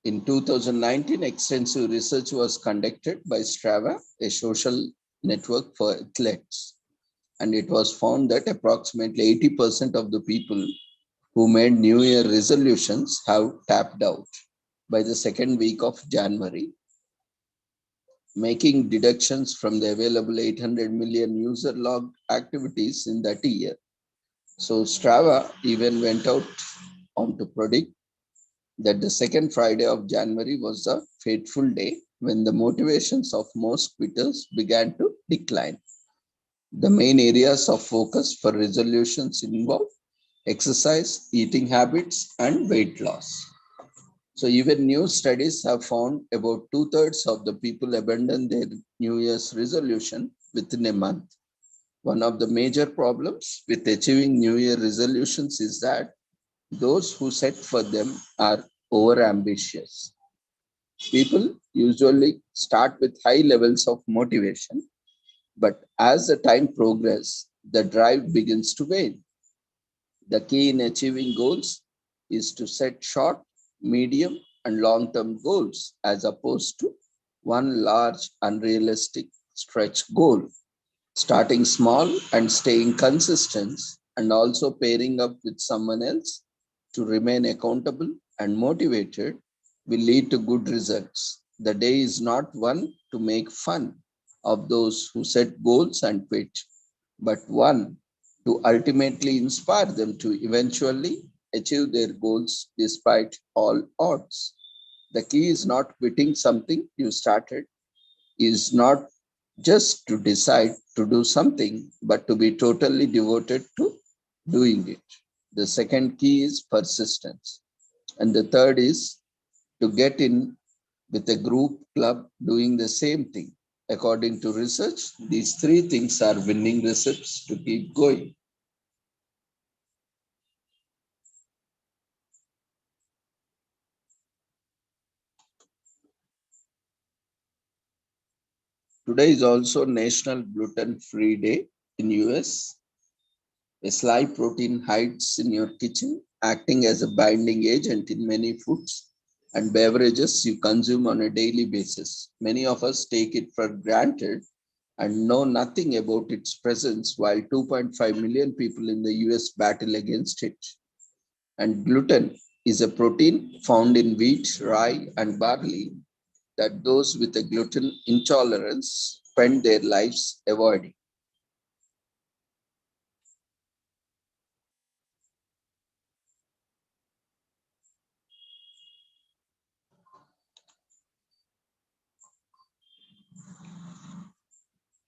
In 2019, extensive research was conducted by Strava, a social network for athletes. And it was found that approximately 80% of the people who made New Year resolutions have tapped out by the second week of January, making deductions from the available 800 million user logged activities in that year. So Strava even went out on to predict that the second Friday of January was a fateful day when the motivations of most quitters began to decline. The main areas of focus for resolutions involve exercise, eating habits, and weight loss. So even new studies have found about 2/3 of the people abandon their New Year's resolution within a month. One of the major problems with achieving New Year resolutions is that those who set for them are overambitious. People usually start with high levels of motivation, but as the time progresses, the drive begins to wane. The key in achieving goals is to set short, medium, and long-term goals as opposed to one large, unrealistic stretch goal. Starting small and staying consistent, and also pairing up with someone else to remain accountable and motivated will lead to good results. The day is not one to make fun of those who set goals and quit, but one to ultimately inspire them to eventually achieve their goals despite all odds. The key is not quitting something you started, is not just to decide to do something, but to be totally devoted to doing it. The second key is persistence. And the third is to get in with a group club doing the same thing. According to research, these three things are winning recipes to keep going. Today is also National Gluten-Free Day in US. A sly protein hides in your kitchen, acting as a binding agent in many foods and beverages you consume on a daily basis. Many of us take it for granted and know nothing about its presence, while 2.5 million people in the US battle against it. And gluten is a protein found in wheat, rye, and barley that those with a gluten intolerance spend their lives avoiding.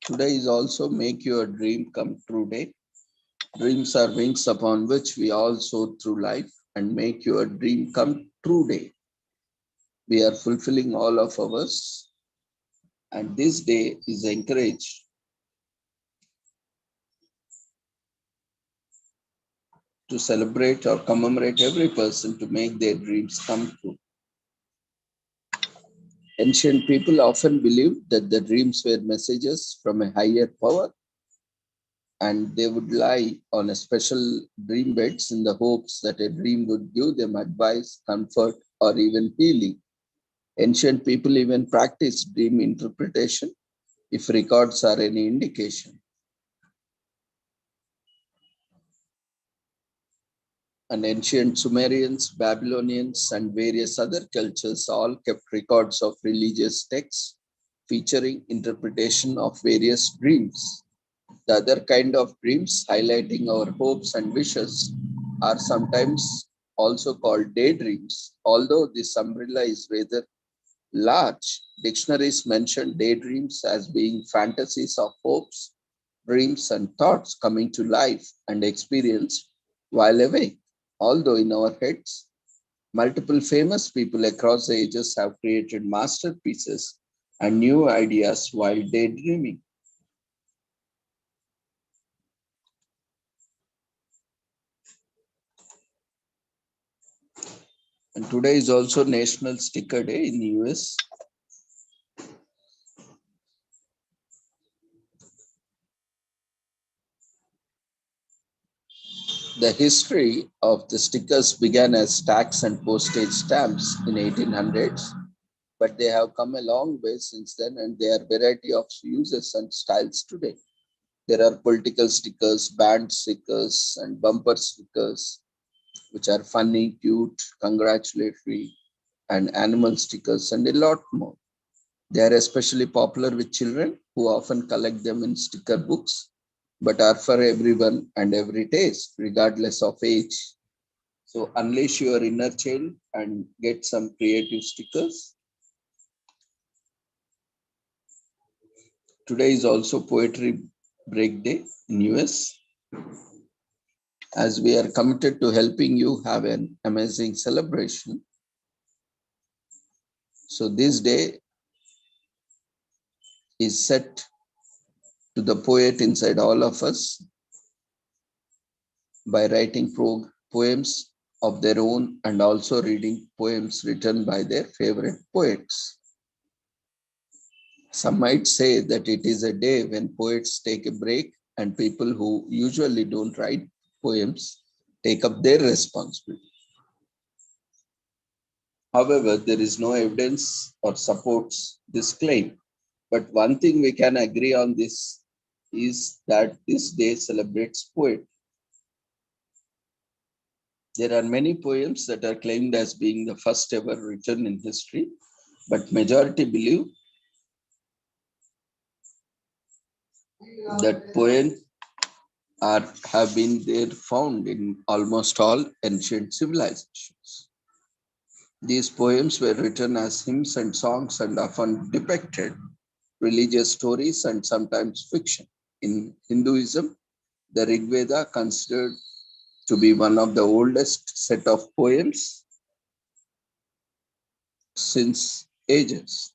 Today is also Make Your Dream Come True Day. Dreams are wings upon which we all soar through life, and Make Your Dream Come True Day. We are fulfilling all of ours, and this day is encouraged to celebrate or commemorate every person to make their dreams come true. Ancient people often believed that the dreams were messages from a higher power, and they would lie on a special dream beds in the hopes that a dream would give them advice, comfort, or even healing. Ancient people even practiced dream interpretation if records are any indication. And ancient Sumerians, Babylonians, and various other cultures all kept records of religious texts featuring interpretation of various dreams. The other kind of dreams, highlighting our hopes and wishes, are sometimes also called daydreams. Although this umbrella is rather large, dictionaries mention daydreams as being fantasies of hopes, dreams, and thoughts coming to life and experienced while awake. Although in our heads, multiple famous people across the ages have created masterpieces and new ideas while daydreaming. And today is also National Sticker Day in the US. The history of the stickers began as tax and postage stamps in 1800s, but they have come a long way since then, and there are variety of uses and styles today. There are political stickers, band stickers, and bumper stickers, which are funny, cute, congratulatory, and animal stickers, and a lot more. They are especially popular with children who often collect them in sticker books, but are for everyone and every taste, regardless of age. So unleash your inner child and get some creative stickers. Today is also Poetry Break Day in US. As we are committed to helping you have an amazing celebration. So this day is set to the poet inside all of us by writing poems of their own and also reading poems written by their favorite poets. Some might say that it is a day when poets take a break and people who usually don't write poems take up their responsibility. However, there is no evidence or supports this claim. But one thing we can agree on this is that this day celebrates poetry. There are many poems that are claimed as being the first ever written in history, but majority believe that poems have been there found in almost all ancient civilizations. These poems were written as hymns and songs and often depicted religious stories and sometimes fiction. In Hinduism, the Rig Veda considered to be one of the oldest set of poems since ages.